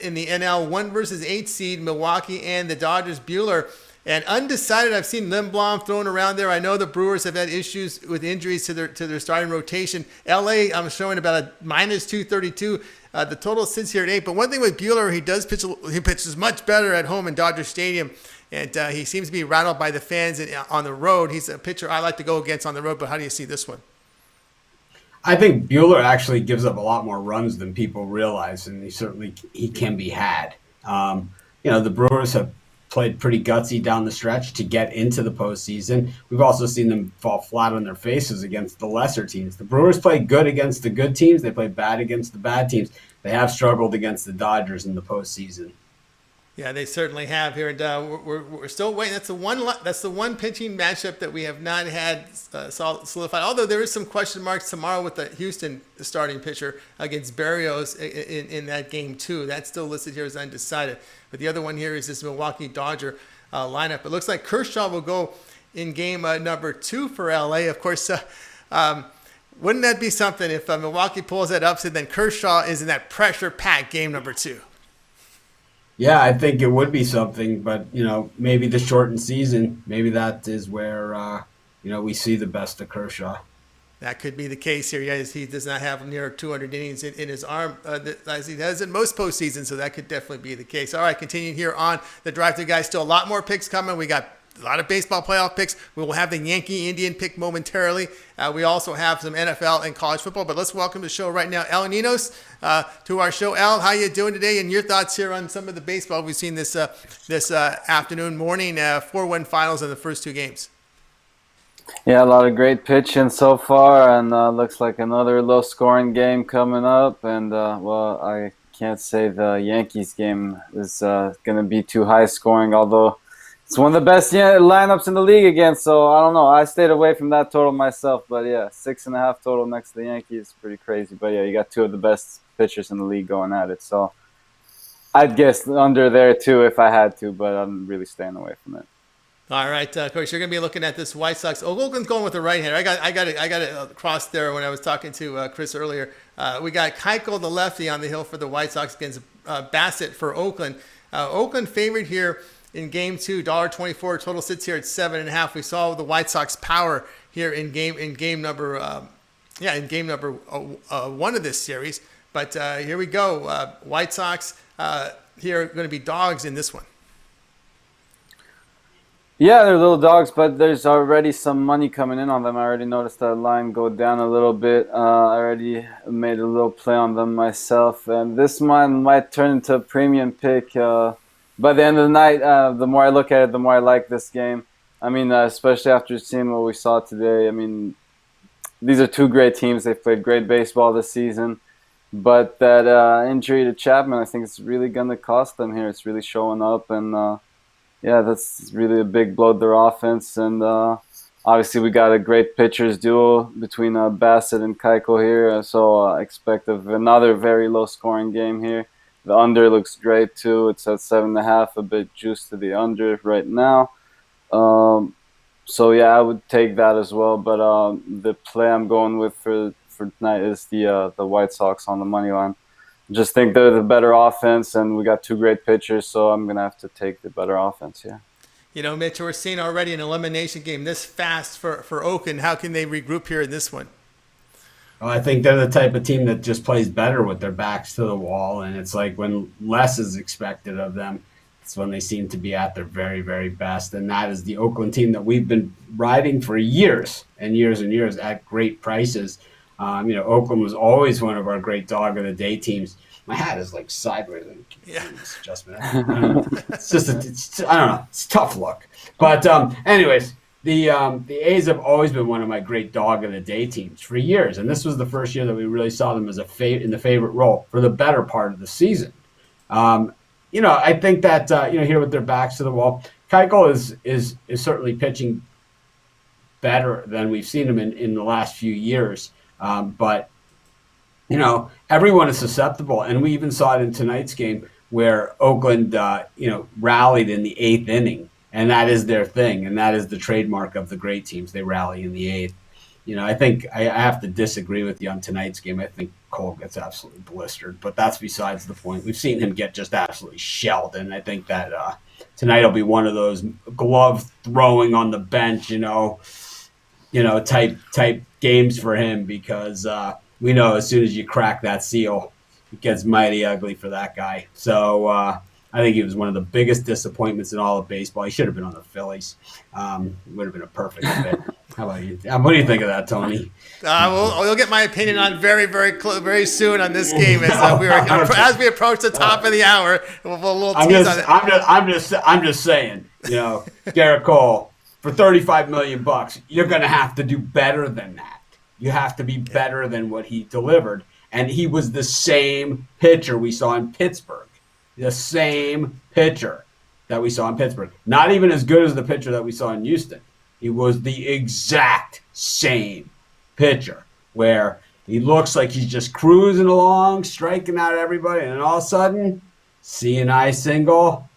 in the NL 1 versus 8 seed Milwaukee and the Dodgers. Buehler and undecided. I've seen Lindblom thrown around there. I know the Brewers have had issues with injuries to their starting rotation. LA, I'm showing about a minus 232. The total sits here at 8. But one thing with Buehler, he pitches much better at home in Dodger Stadium. And he seems to be rattled by the fans on the road. He's a pitcher I like to go against on the road. But how do you see this one? I think Buehler actually gives up a lot more runs than people realize, and he can be had. The Brewers have played pretty gutsy down the stretch to get into the postseason. We've also seen them fall flat on their faces against the lesser teams. The Brewers play good against the good teams. They play bad against the bad teams. They have struggled against the Dodgers in the postseason. Yeah, they certainly have here, and we're still waiting. That's the one pitching matchup that we have not had solidified. Although there is some question marks tomorrow with the Houston starting pitcher against Berrios in that game too. That's still listed here as undecided. But the other one here is this Milwaukee Dodger lineup. It looks like Kershaw will go in game number 2 for LA. Of course, wouldn't that be something if Milwaukee pulls that upset? Then Kershaw is in that pressure-packed game number 2. Yeah, I think it would be something, but maybe the shortened season, maybe that is where we see the best of Kershaw. That could be the case here. Yes, he does not have near 200 innings in his arm as he does in most postseasons, so that could definitely be the case. All right, continuing here on the Drive Thru, guys. Still a lot more picks coming. We got a lot of baseball playoff picks. We will have the Yankee-Indian pick momentarily. We also have some NFL and college football. But let's welcome to the show right now, El Ninos, to our show. El, how you doing today? And your thoughts here on some of the baseball we've seen this afternoon, morning, 4-1 finals in the first 2 games. Yeah, a lot of great pitching so far, and looks like another low-scoring game coming up. And, I can't say the Yankees game is going to be too high-scoring, although it's one of the best lineups in the league again, so I don't know. I stayed away from that total myself, but yeah, 6.5 total next to the Yankees, pretty crazy. But yeah, you got 2 of the best pitchers in the league going at it, so I'd guess under there too if I had to, but I'm really staying away from it. All right, Coach, you're going to be looking at this White Sox. Oakland's going with the right hander. I got it crossed there when I was talking to Chris earlier. We got Keuchel, the lefty, on the hill for the White Sox against Bassett for Oakland. Oakland favored here in game 2, $1.24. Total sits here at 7.5. We saw the White Sox power here in game number 1 of this series. But here we go. White Sox here are going to be dogs in this one. Yeah, they're little dogs, but there's already some money coming in on them. I already noticed that line go down a little bit. I already made a little play on them myself. And this one might turn into a premium pick. By the end of the night, the more I look at it, the more I like this game. I mean, especially after seeing what we saw today. I mean, these are 2 great teams. They've played great baseball this season. But that injury to Chapman, I think it's really going to cost them here. It's really showing up. And, that's really a big blow to their offense. And obviously we got a great pitchers duo between Bassett and Keuchel here. So I expect another very low-scoring game here. The under looks great too. It's at 7.5, a bit juice to the under right now. I would take that as well. But the play I'm going with for tonight is the White Sox on the money line. Just think they're the better offense, and we got 2 great pitchers, so I'm gonna have to take the better offense. Yeah. Mitch, we're seeing already an elimination game this fast for Oakland. How can they regroup here in this one? Well, I think they're the type of team that just plays better with their backs to the wall, and it's like when less is expected of them, it's when they seem to be at their very, very best. And that is the Oakland team that we've been riding for years and years and years at great prices. Oakland was always one of our great dog of the day teams. My hat is like sideways. Yeah. Adjustment. It's I don't know. It's a tough look. But anyways, the A's have always been one of my great dog of the day teams for years, and this was the first year that we really saw them as in the favorite role for the better part of the season. I think that here with their backs to the wall, Keuchel is certainly pitching better than we've seen him in the last few years. But everyone is susceptible, and we even saw it in tonight's game where Oakland, rallied in the 8th inning, and that is their thing, and that is the trademark of the great teams. They rally in the 8th. I think I have to disagree with you on tonight's game. I think Cole gets absolutely blistered, but that's besides the point. We've seen him get just absolutely shelled, and I think that tonight will be one of those glove throwing on the bench, type games for him, because we know as soon as you crack that seal, it gets mighty ugly for that guy. So I think he was one of the biggest disappointments in all of baseball. He should have been on the Phillies. Would have been a perfect fit. How about you? What do you think of that, Tony? We'll get my opinion on very soon on this game as we approach the top of the hour. We'll tease on it. I'm just saying. Garrett Cole for $35 million, you're going to have to do better than that. You have to be better than what he delivered, and he was the same pitcher we saw in Pittsburgh. The same pitcher that we saw in Pittsburgh. Not even as good as the pitcher that we saw in Houston. He was the exact same pitcher where he looks like he's just cruising along, striking out everybody, and all of a sudden, C&I single,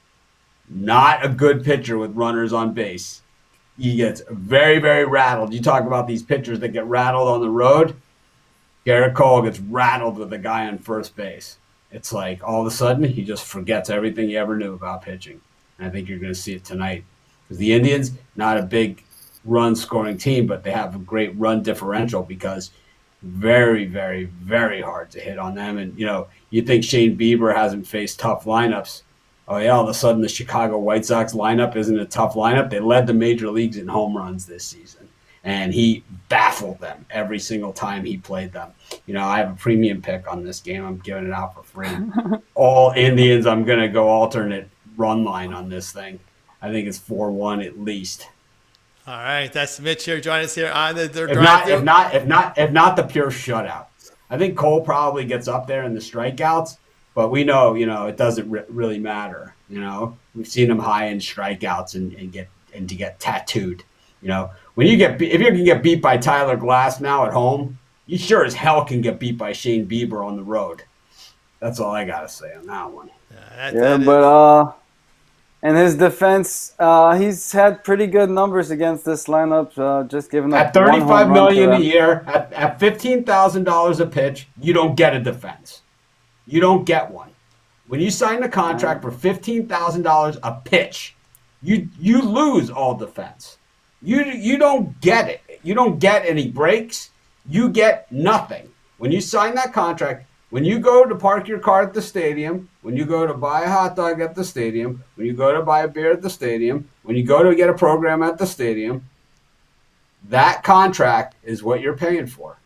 not a good pitcher with runners on base. He gets very, very rattled. You talk about these pitchers that get rattled on the road. Garrett Cole gets rattled with a guy on first base. It's like all of a sudden he just forgets everything he ever knew about pitching. And I think you're going to see it tonight. Because the Indians, not a big run-scoring team, but they have a great run differential because very, very, very hard to hit on them. And, you think Shane Bieber hasn't faced tough lineups. Oh, yeah, all of a sudden the Chicago White Sox lineup isn't a tough lineup. They led the major leagues in home runs this season. And he baffled them every single time he played them. I have a premium pick on this game. I'm giving it out for free. All Indians, I'm going to go alternate run line on this thing. I think it's 4-1 at least. All right, that's Mitch here. Join us here on the drive. If not the pure shutout. I think Cole probably gets up there in the strikeouts, but we know, it doesn't really matter. We've seen him high in strikeouts and to get tattooed. If you can get beat by Tyler Glass now at home, you sure as hell can get beat by Shane Bieber on the road. That's all I gotta say on that one. But in his defense, he's had pretty good numbers against this lineup. Just giving up at $35 million a year, at $15,000 a pitch, you don't get a defense. You don't get one. When you sign a contract for $15,000 a pitch, you lose all defense. You don't get it. You don't get any breaks. You get nothing. When you sign that contract, when you go to park your car at the stadium, when you go to buy a hot dog at the stadium, when you go to buy a beer at the stadium, when you go to get a program at the stadium, that contract is what you're paying for.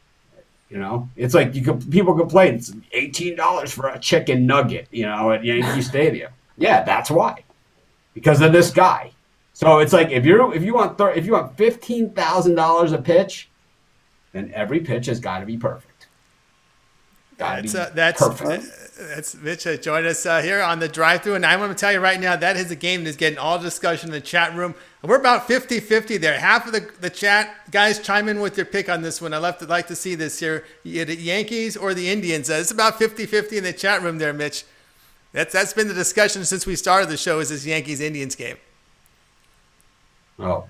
It's like people complain it's $18 for a chicken nugget, at Yankee Stadium. Yeah, that's why. Because of this guy. So it's like if you want $15,000 a pitch, then every pitch has got to be perfect. That's Mitch. Join us here on the drive-thru, and I want to tell you right now that is a game that's getting all discussion in the chat room. We're about 50-50 there. Half of the chat guys chime in with their pick on this one. I'd like to see this here. The Yankees or the Indians. It's about 50-50 in the chat room there, Mitch. That's been the discussion since we started the show. Is this Yankees-Indians game? Oh,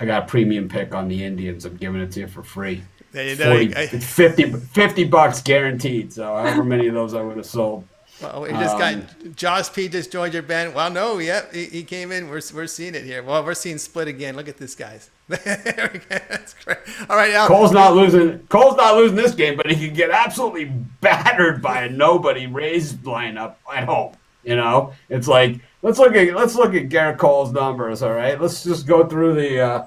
I got a premium pick on the Indians. I'm giving it to you for free. There you go. It's $50 guaranteed. So however many of those I would have sold. Well, we just got Josh P. just joined your band. Well, no, yep, he came in. We're seeing it here. Well, we're seeing split again. Look at this, guys. There we go. That's great. All right, Al. Cole's not losing this game, but he can get absolutely battered by a nobody Rays lineup at home. It's like let's look at Garrett Cole's numbers. All right, let's just go through the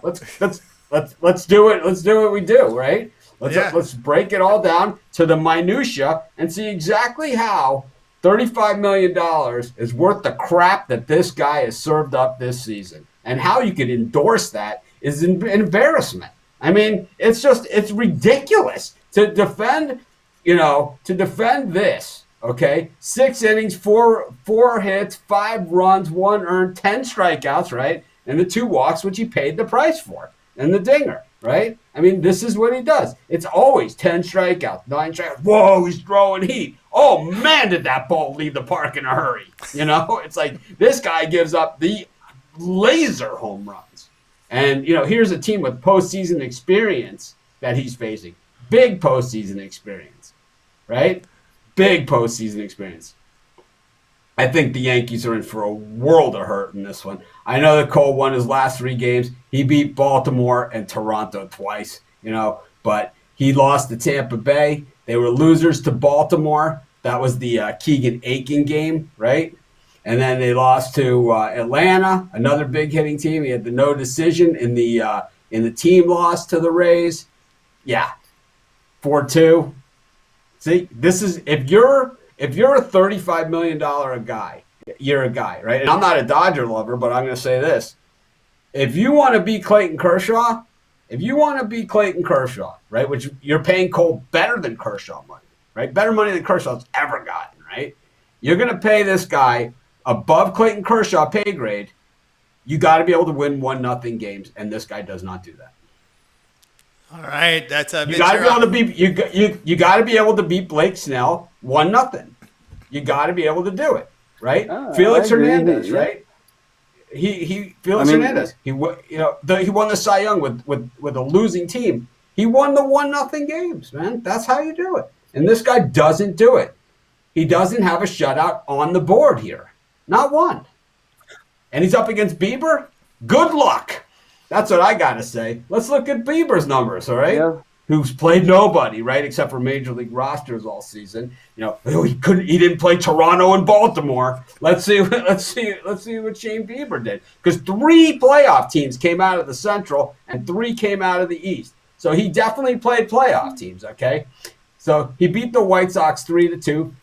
let's do it. Let's do what we do. Right. Let's break it all down to the minutia and see exactly how $35 million is worth the crap that this guy has served up this season, and how you could endorse that is an embarrassment. I mean, it's ridiculous to defend this. Okay, 6 innings, four hits, 5 runs, 1 earned, 10 strikeouts, right? And the 2 walks, which he paid the price for, and the dinger, right? I mean, this is what he does. It's always 10 strikeouts, 9 strikeouts. Whoa, he's throwing heat. Oh, man, did that ball leave the park in a hurry. It's like this guy gives up the laser home runs. And, here's a team with postseason experience that he's facing. Big postseason experience, right? Big postseason experience. I think the Yankees are in for a world of hurt in this one. I know that Cole won his last 3 games. He beat Baltimore and Toronto twice, but he lost to Tampa Bay. They were losers to Baltimore. That was the Keegan Aiken game, right? And then they lost to Atlanta, another big hitting team. He had the no decision in the team loss to the Rays. Yeah, 4-2. See, this is if you're a $35 million guy, you're a guy, right? And I'm not a Dodger lover, but I'm going to say this: if you want to be Clayton Kershaw, right, which you're paying Cole better than Kershaw money, right? Better money than Kershaw's ever gotten, right? You're going to pay this guy above Clayton Kershaw pay grade. You got to be able to win 1-0 games, and this guy does not do that. All right, that's a. You got to be able to beat you got to be able to beat Blake Snell 1-0. You got to be able to do it, right? Felix Hernandez, right? Hernandez. He won the Cy Young with a losing team. He won the 1-0 games, man. That's how you do it. And this guy doesn't do it. He doesn't have a shutout on the board here, not one. And he's up against Bieber. Good luck. That's what I got to say. Let's look at Bieber's numbers, all right? Yeah. Who's played nobody, right, except for major league rosters all season. He didn't play Toronto and Baltimore. Let's see what Shane Bieber did. Because 3 playoff teams came out of the Central and 3 came out of the East. So he definitely played playoff teams, okay? So he beat the White Sox 3-2,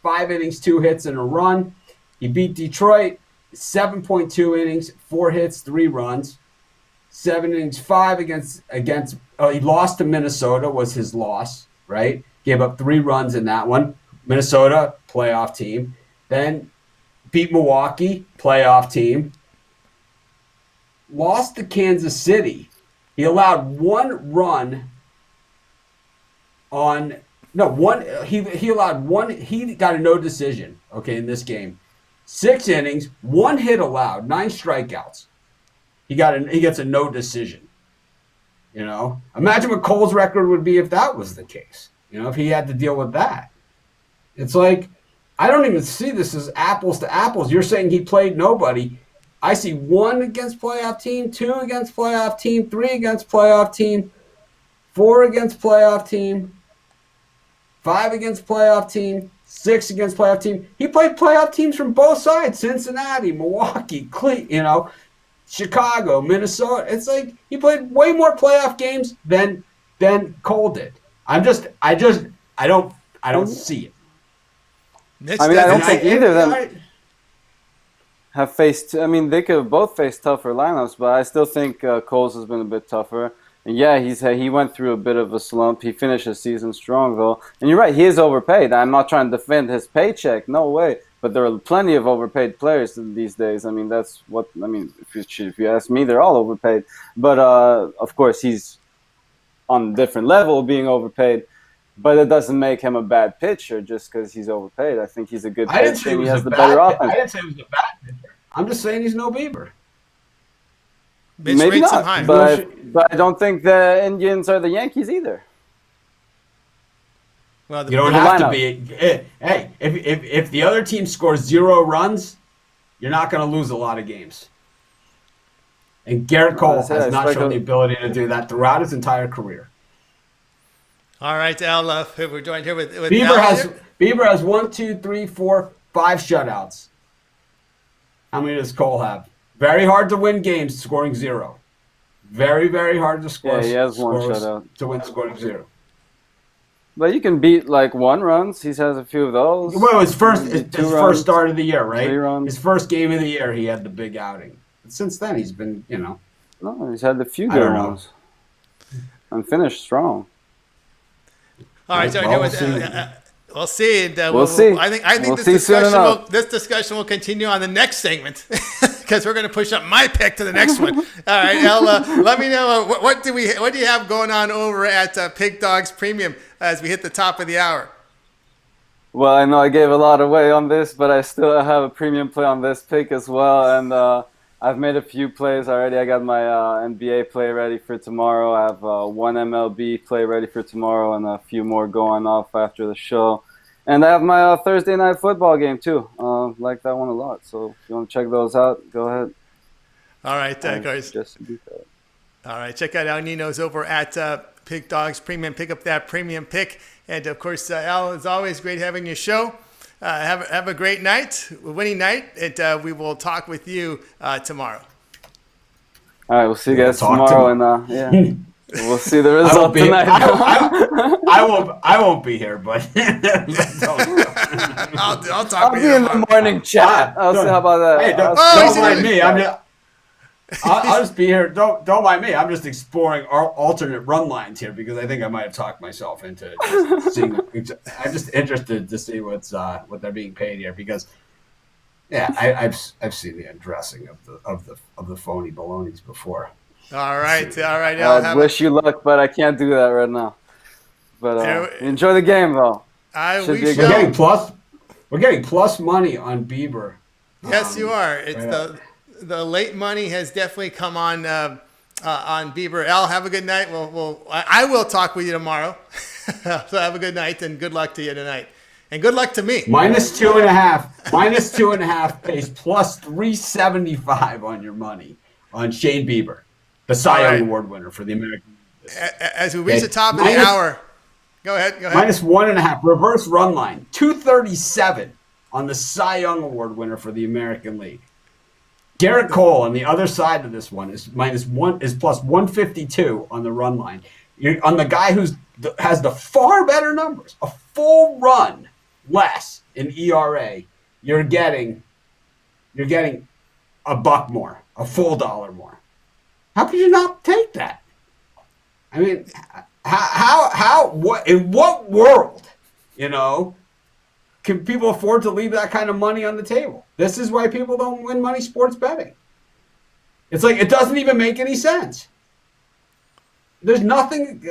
5 innings, 2 hits and a run. He beat Detroit 7.2 innings, 4 hits, 3 runs. 7 innings, 5 against. He lost to Minnesota was his loss, right? Gave up 3 runs in that one. Minnesota, playoff team. Then beat Milwaukee, playoff team. Lost to Kansas City. He allowed 1 run on. No, one. He allowed 1. He got a no decision. Okay, in this game, 6 innings, 1 hit allowed, 9 strikeouts. He gets a no decision. Imagine what Cole's record would be if that was the case. If he had to deal with that. It's like, I don't even see this as apples to apples. You're saying he played nobody. I see 1 against playoff team, 2 against playoff team, 3 against playoff team, 4 against playoff team, 5 against playoff team, 6 against playoff team. He played playoff teams from both sides: Cincinnati, Milwaukee, Cleveland, Chicago, Minnesota. It's like he played way more playoff games than Cole did. I don't see it. I don't think either of them have faced. They could have both faced tougher lineups, but I still think Cole's has been a bit tougher. And yeah, he went through a bit of a slump. He finished his season strong though. And you're right, he is overpaid. I'm not trying to defend his paycheck. No way. But there are plenty of overpaid players these days. That's what if you ask me, they're all overpaid. But of course, he's on a different level of being overpaid. But it doesn't make him a bad pitcher just because he's overpaid. I think he's a good pitcher and he has the better offense. I didn't say he was a bad pitcher. I'm just saying he's no Bieber. Maybe not, but I don't think the Indians are the Yankees either. Well, you don't have to be. Hey, if the other team scores 0 runs, you're not going to lose a lot of games. And Garrett Cole has not shown the ability to do that throughout his entire career. All right, Al, we're joined here with Bieber has 1, 2, 3, 4, 5 shutouts. How many does Cole have? Very hard to win games scoring 0. Very, very hard to score. Yeah, he has 1 shutout to win scoring 0. But you can beat 1 runs. He has a few of those. Well, his first start of the year, right? 3 runs. His first game of the year, he had the big outing. But since then, he's been, No, he's had a few good runs. And finished strong. All right, so we'll see. And, we'll see. I think this discussion will continue on the next segment because we're going to push up my pick to the next one. All right, Al, let me know what do you have going on over at Pig Dogs Premium as we hit the top of the hour. Well, I know I gave a lot away on this, but I still have a premium play on this pick as well, and I've made a few plays already. I got my NBA play ready for tomorrow. I have 1 MLB play ready for tomorrow and a few more going off after the show. And I have my Thursday night football game too. Like that one a lot. So if you want to check those out, go ahead. All right, guys. All right, check out Al Nino's over at Pig Dogs Premium. Pick up that premium pick. And, of course, Al, it's always great having your show. Have a great night, winning night, and we will talk with you tomorrow. All right, we'll see you guys tomorrow, and yeah. We'll see the result tonight. I won't be here, but I'll talk I'll with be you in the morning chat. I'll see how about that. Hey, don't mind me. I'll just be here. Don't mind me. I'm just exploring alternate run lines here because I think I might have talked myself into just seeing. I'm just interested to see what they're being paid here because, yeah, I've seen the undressing of the phony balonies before. All right. I wish you luck, but I can't do that right now. But enjoy the game, though. We're getting plus money on Bieber. Yes, you are. It's the late money has definitely come on Bieber. Al, have a good night. I will talk with you tomorrow. So have a good night and good luck to you tonight. And good luck to me. -2.5. -2.5 pays plus 375 on your money on Shane Bieber, the Cy Young Award winner for the American. As we reach the top of the hour, go ahead. -1.5 reverse run line, 237 on the Cy Young Award winner for the American League. Garrett Cole on the other side of this one is plus 152 on the run line. You're on the guy has the far better numbers, a full run less in ERA. You're getting $1 more, a full $1 more. How could you not take that? I mean, in what world, can people afford to leave that kind of money on the table? This is why people don't win money sports betting. It's like it doesn't even make any sense. There's nothing.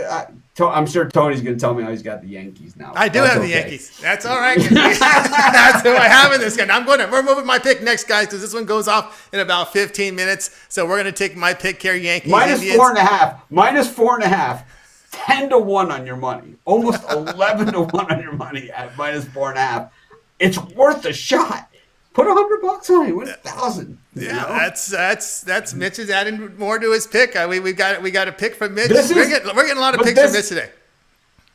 I'm sure Tony's going to tell me how he's got the Yankees now. I do have the Yankees. That's all right. That's who I have in this game. We're moving my pick next, guys, because this one goes off in about 15 minutes. So we're going to take my pick here, Yankees. -4.5. -4.5. 10-1 on your money. Almost 11-1 on your money at -4.5. It's worth a shot. Put $100 on it. Win $1,000. Yeah, that's Mitch is adding more to his pick. We got a pick from Mitch. We're getting a lot of picks from Mitch today.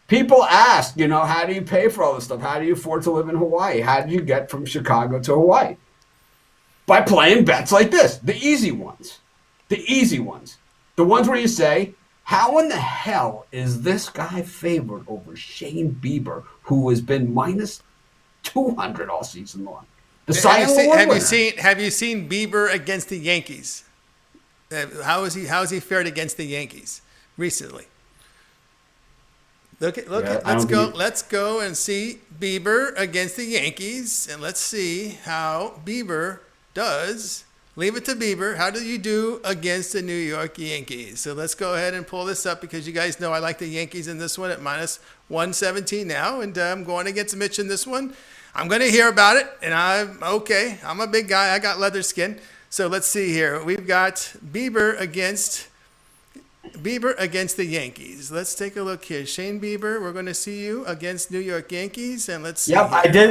People ask, how do you pay for all this stuff? How do you afford to live in Hawaii? How do you get from Chicago to Hawaii? By playing bets like this, the easy ones, the ones where you say, how in the hell is this guy favored over Shane Bieber, who has been -200 all season long? Have you seen Bieber against the Yankees? How has he fared against the Yankees recently? Let's go and see Bieber against the Yankees, and let's see how Bieber does. Leave it to Bieber. How do you do against the New York Yankees? So let's go ahead and pull this up because you guys know I like the Yankees in this one at -117 now, and I'm going against Mitch in this one. I'm going to hear about it, and I'm okay. I'm a big guy. I got leather skin. So let's see here. We've got Bieber against the Yankees. Let's take a look here. Shane Bieber, we're going to see you against New York Yankees, and let's see. Yep,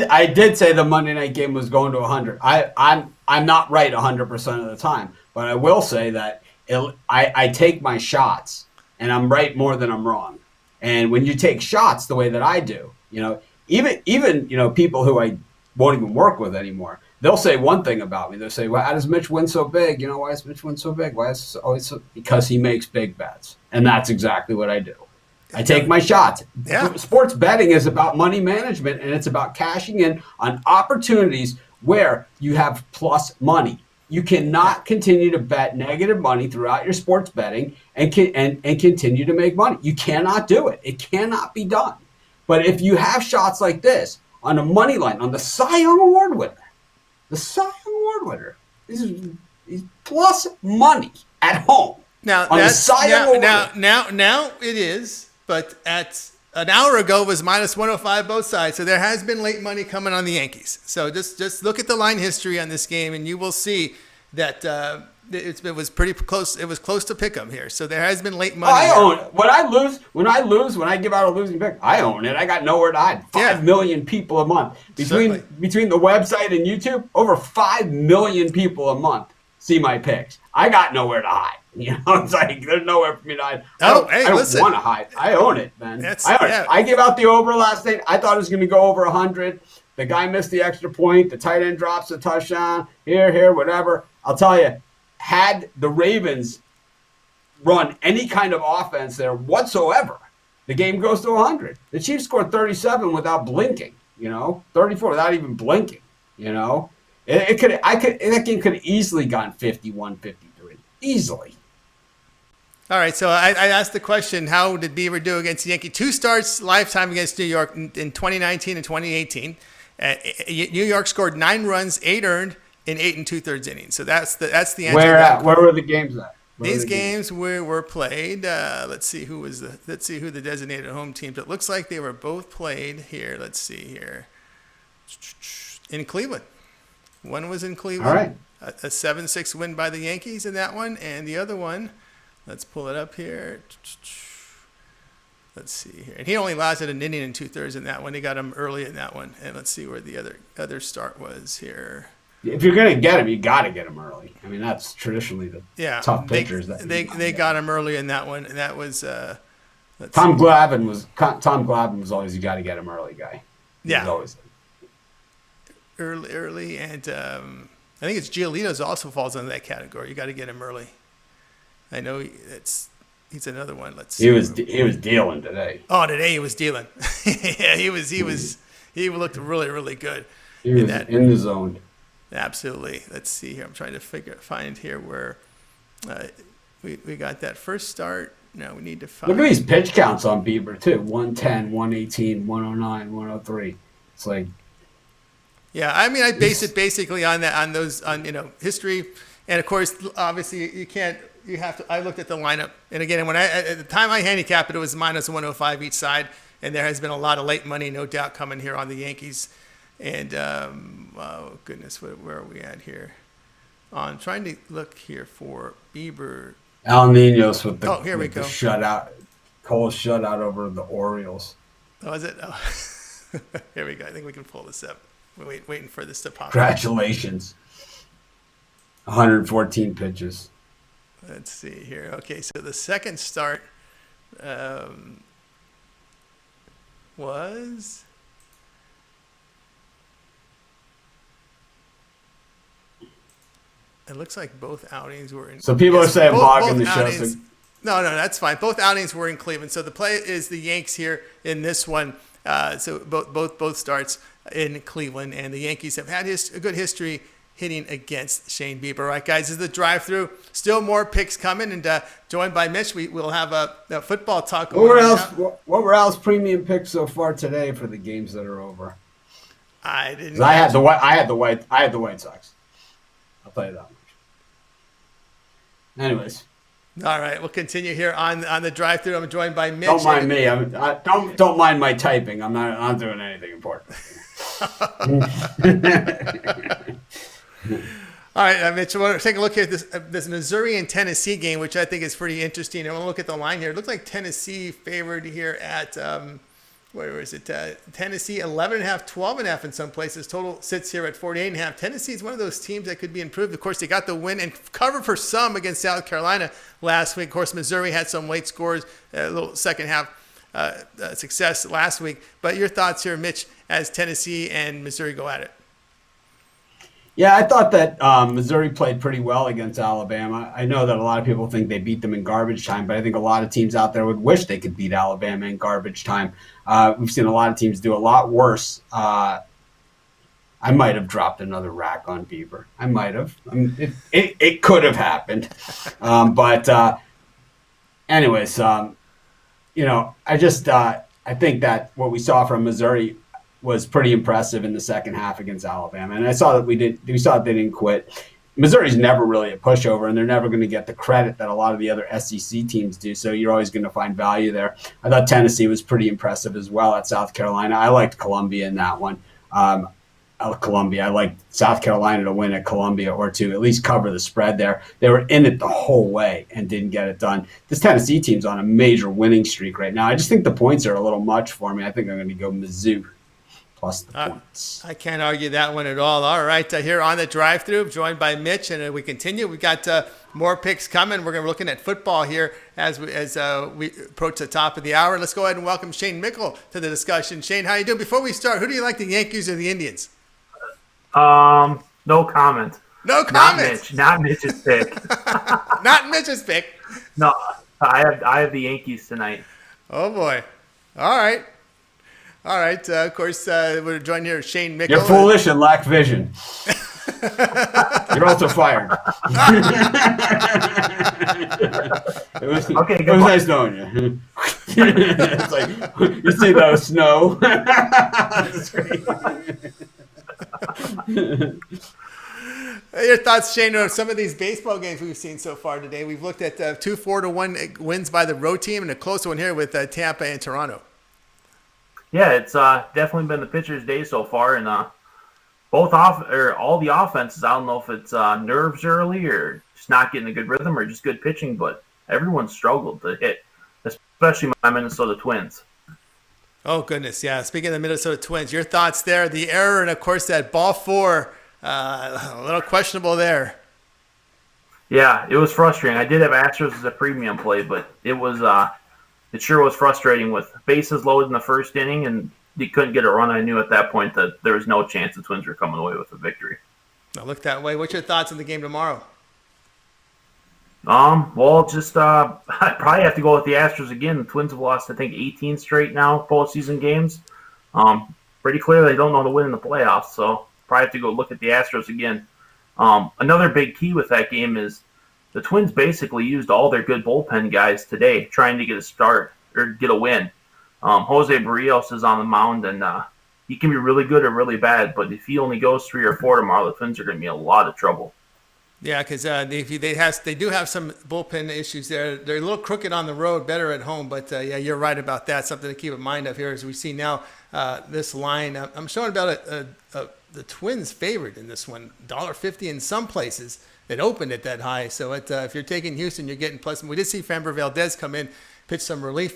I did say the Monday night game was going to 100. I'm not right 100% of the time, but I will say that I take my shots, and I'm right more than I'm wrong. And when you take shots the way that I do, even people who I won't even work with anymore, they'll say one thing about me. They'll say, "Well, how does Mitch win so big? Why does Mitch win so big? Why is it always so?" Because he makes big bets, and that's exactly what I do. I take my shots. Yeah. Sports betting is about money management, and it's about cashing in on opportunities where you have plus money. You cannot continue to bet negative money throughout your sports betting and continue to make money. You cannot do it. It cannot be done. But if you have shots like this on a money line, on the Cy Young Award winner, is plus money at home. Now it is, but at an hour ago it was -105 both sides. So there has been late money coming on the Yankees. So just look at the line history on this game, and you will see that it was pretty close. It was close to pick 'em here. So there has been late money. I own it. When I give out a losing pick, I own it. I got nowhere to hide. 5 million people a month. Between the website and YouTube, over 5 million people a month see my picks. I got nowhere to hide. It's like there's nowhere for me to hide. I don't want to hide. I own it, man. I give out the over last night. I thought it was going to go over 100. the guy missed the extra point, the tight end drops a touchdown, here, whatever. I'll tell you, had the Ravens run any kind of offense there whatsoever, the game goes to 100. The Chiefs scored 37 without blinking, 34 without even blinking, that game could have easily gone 51-53, easily. All right, so I asked the question, how did Bieber do against the Yankees? 2 starts lifetime against New York in 2019 and 2018. New York scored 9 runs, 8 earned in 8 2/3 innings. So that's the answer. Where were the games at? These games were played. Let's see who the designated home teams. It looks like they were both played here. Let's see here. In Cleveland. One was in Cleveland. All right. A 7-6 win by the Yankees in that one, and the other one, let's pull it up here. Let's see here. And he only lasted an inning and 2/3 in that one. They got him early in that one. And let's see where the other start was here. If you're going to get him, you got to get him early. I mean, that's traditionally the tough pitchers. They got him early in that one, and that was Tom Glavine was always you got to get him early guy. Yeah, always early, and I think it's Giolito's also falls into that category. You got to get him early. I know he's another one. Let's see. He was dealing today. Oh, today he was dealing. Yeah, he looked really, really good. He was in the zone. Absolutely. Let's see here. I'm trying to find here where we got that first start. Now we need to find. Look at these pitch counts on Bieber too. 110, 118, 109, 103. It's like. Yeah, I mean, I base it basically on history, and of course, obviously, you can't. You have to. I looked at the lineup, and again, at the time I handicapped it, was minus 105 each side, and there has been a lot of late money, no doubt, coming here on the Yankees. And oh goodness, where are we at here? I'm trying to look here for Bieber. Al Ninos with the here we go. Shutout, Cole shutout over the Orioles. Oh, is it? Oh. Here we go. I think we can pull this up. We're waiting for this to pop. Congratulations. 114 pitches. Let's see here. Okay, so the second start was. It looks like both outings were in. So people are saying logging the show. No, that's fine. Both outings were in Cleveland. So the play is the Yanks here in this one. So both starts in Cleveland, and the Yankees have had a good history hitting against Shane Bieber. All right, guys, this is the drive-through. Still more picks coming, and joined by Mitch, we'll have a football talk. What were Al's premium picks so far today for the games that are over? I didn't. I had the White Sox. I'll tell you that much. Anyways. All right, we'll continue here on the drive-through. I'm joined by Mitch. Don't mind me. Don't mind my typing. I'm not doing anything important. All right, Mitch, I want to take a look at this Missouri and Tennessee game, which I think is pretty interesting. I want to look at the line here. It looks like Tennessee favored here at where is it? Tennessee 11.5, 12.5 in some places. Total sits here at 48.5. Tennessee is one of those teams that could be improved. Of course, they got the win and covered for some against South Carolina last week. Of course, Missouri had some late scores, a little second half success last week. But your thoughts here, Mitch, as Tennessee and Missouri go at it? Yeah, I thought that Missouri played pretty well against Alabama. I know that a lot of people think they beat them in garbage time, but I think a lot of teams out there would wish they could beat Alabama in garbage time. We've seen a lot of teams do a lot worse. I might have dropped another rack on Bieber. I might have. It could have happened. Anyways, I think that what we saw from Missouri was pretty impressive in the second half against Alabama. And I saw that we saw that they didn't quit. Missouri's never really a pushover, and they're never going to get the credit that a lot of the other SEC teams do. So you're always going to find value there. I thought Tennessee was pretty impressive as well at South Carolina. I liked Columbia in that one. I liked South Carolina to win at Columbia or to at least cover the spread there. They were in it the whole way and didn't get it done. This Tennessee team's on a major winning streak right now. I just think the points are a little much for me. I think I'm going to go Mizzou plus the points. I can't argue that one at all. All right, here on the drive-through, joined by Mitch, and we continue. We've got more picks coming. We're going to be looking at football here as we approach the top of the hour. Let's go ahead and welcome Shane Mickle to the discussion. Shane, how you doing? Before we start, who do you like, the Yankees or the Indians? No comment. No comments. Not Mitch's pick. Not Mitch's pick. No, I have the Yankees tonight. Oh boy. All right. Of course, we're joined here, Shane Mickle. You're foolish and lack vision. You're also fired. It was nice knowing you. It's like, you say that was snow. That's great. Your thoughts, Shane, on some of these baseball games we've seen so far today? We've looked at 2 4-1 wins by the road team and a close one here with Tampa and Toronto. Yeah, it's definitely been the pitcher's day so far, and all the offenses. I don't know if it's nerves early or just not getting a good rhythm or just good pitching, but everyone struggled to hit, especially my Minnesota Twins. Oh goodness, yeah. Speaking of the Minnesota Twins, your thoughts there? The error, and of course that ball 4, a little questionable there. Yeah, it was frustrating. I did have Astros as a premium play, but it sure was frustrating with bases loaded in the first inning, and you couldn't get a run. I knew at that point that there was no chance the Twins were coming away with a victory. Now look that way. What's your thoughts on the game tomorrow? Well, just I'd probably have to go with the Astros again. The Twins have lost, I think, 18 straight now postseason games. Pretty clear they don't know how to win in the playoffs, so probably have to go look at the Astros again. Another big key with that game is the Twins basically used all their good bullpen guys today trying to get a start or get a win. Jose Barrios is on the mound, and he can be really good or really bad, but if he only goes 3 or 4 tomorrow, the Twins are going to be in a lot of trouble. Yeah, because they do have some bullpen issues there. They're a little crooked on the road, better at home. But yeah, you're right about that. Something to keep in mind of here as we see now this line. I'm showing about the Twins favored in this one, $1.50 in some places. It opened at that high. So if you're taking Houston, you're getting plus. We did see Framber Valdez come in, pitch some relief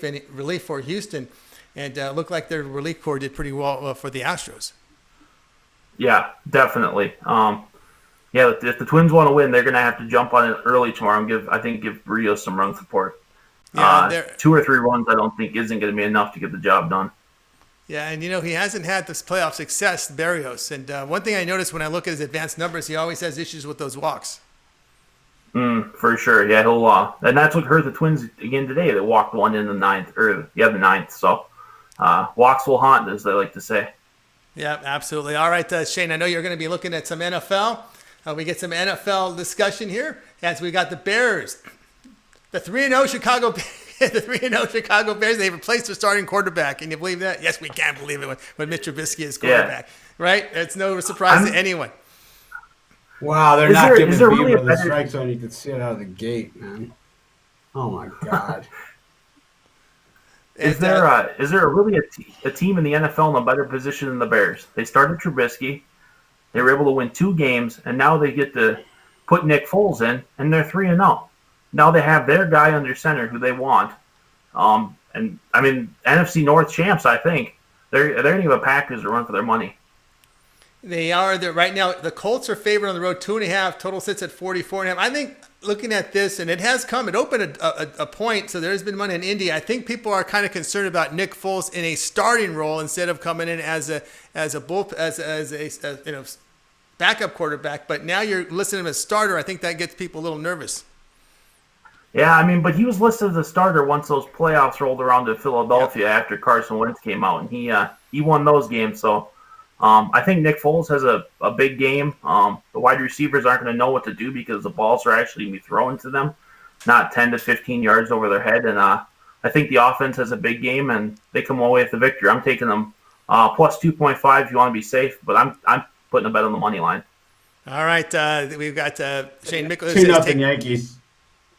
for Houston, and looked like their relief corps did pretty well for the Astros. Yeah, definitely. Yeah, if the Twins want to win, they're going to have to jump on it early tomorrow and give Barrios some run support. Yeah, 2 or 3 runs, I don't think isn't going to be enough to get the job done. Yeah, and he hasn't had this playoff success, Barrios. And one thing I noticed when I look at his advanced numbers, he always has issues with those walks. For sure. Yeah, he'll and that's what hurt the Twins again today. They walked one in the ninth. So walks will haunt, as they like to say. Yeah, absolutely. All right, Shane, I know you're going to be looking at some NFL. We get some NFL discussion here as we got the Bears, the 3-0 Chicago Bears. They replaced their starting quarterback. Can you believe that? Yes, we can believe it when Mitch Trubisky is quarterback. Yeah. Right? It's no surprise to anyone. Wow, they're not giving Bieber the strike zone. You can see it out of the gate, man. Oh my God. Is there really a team in the NFL in a better position than the Bears? They started Trubisky. They were able to win 2 games, and now they get to put Nick Foles in, and they're 3-0. Now they have their guy under center who they want. And I mean, NFC North champs, I think. They're going to give a Packers a run for their money. They are. Right now, the Colts are favored on the road, 2.5. Total sits at 44.5. I think looking at this, and it opened a point, so there's been money in Indy. I think people are kind of concerned about Nick Foles in a starting role instead of coming in as a backup quarterback. But now you're listing him as starter. I think that gets people a little nervous. Yeah, I mean, but he was listed as a starter once those playoffs rolled around to Philadelphia after Carson Wentz came out, and he won those games. So I think Nick Foles has a big game. The wide receivers aren't going to know what to do because the balls are actually going to be thrown to them, not 10 to 15 yards over their head. And I think the offense has a big game, and they come away with the victory. I'm taking them plus 2.5 if you want to be safe, but I'm putting a bet on the money line. All right, we've got Shane Mickle. 2-0 Yankees.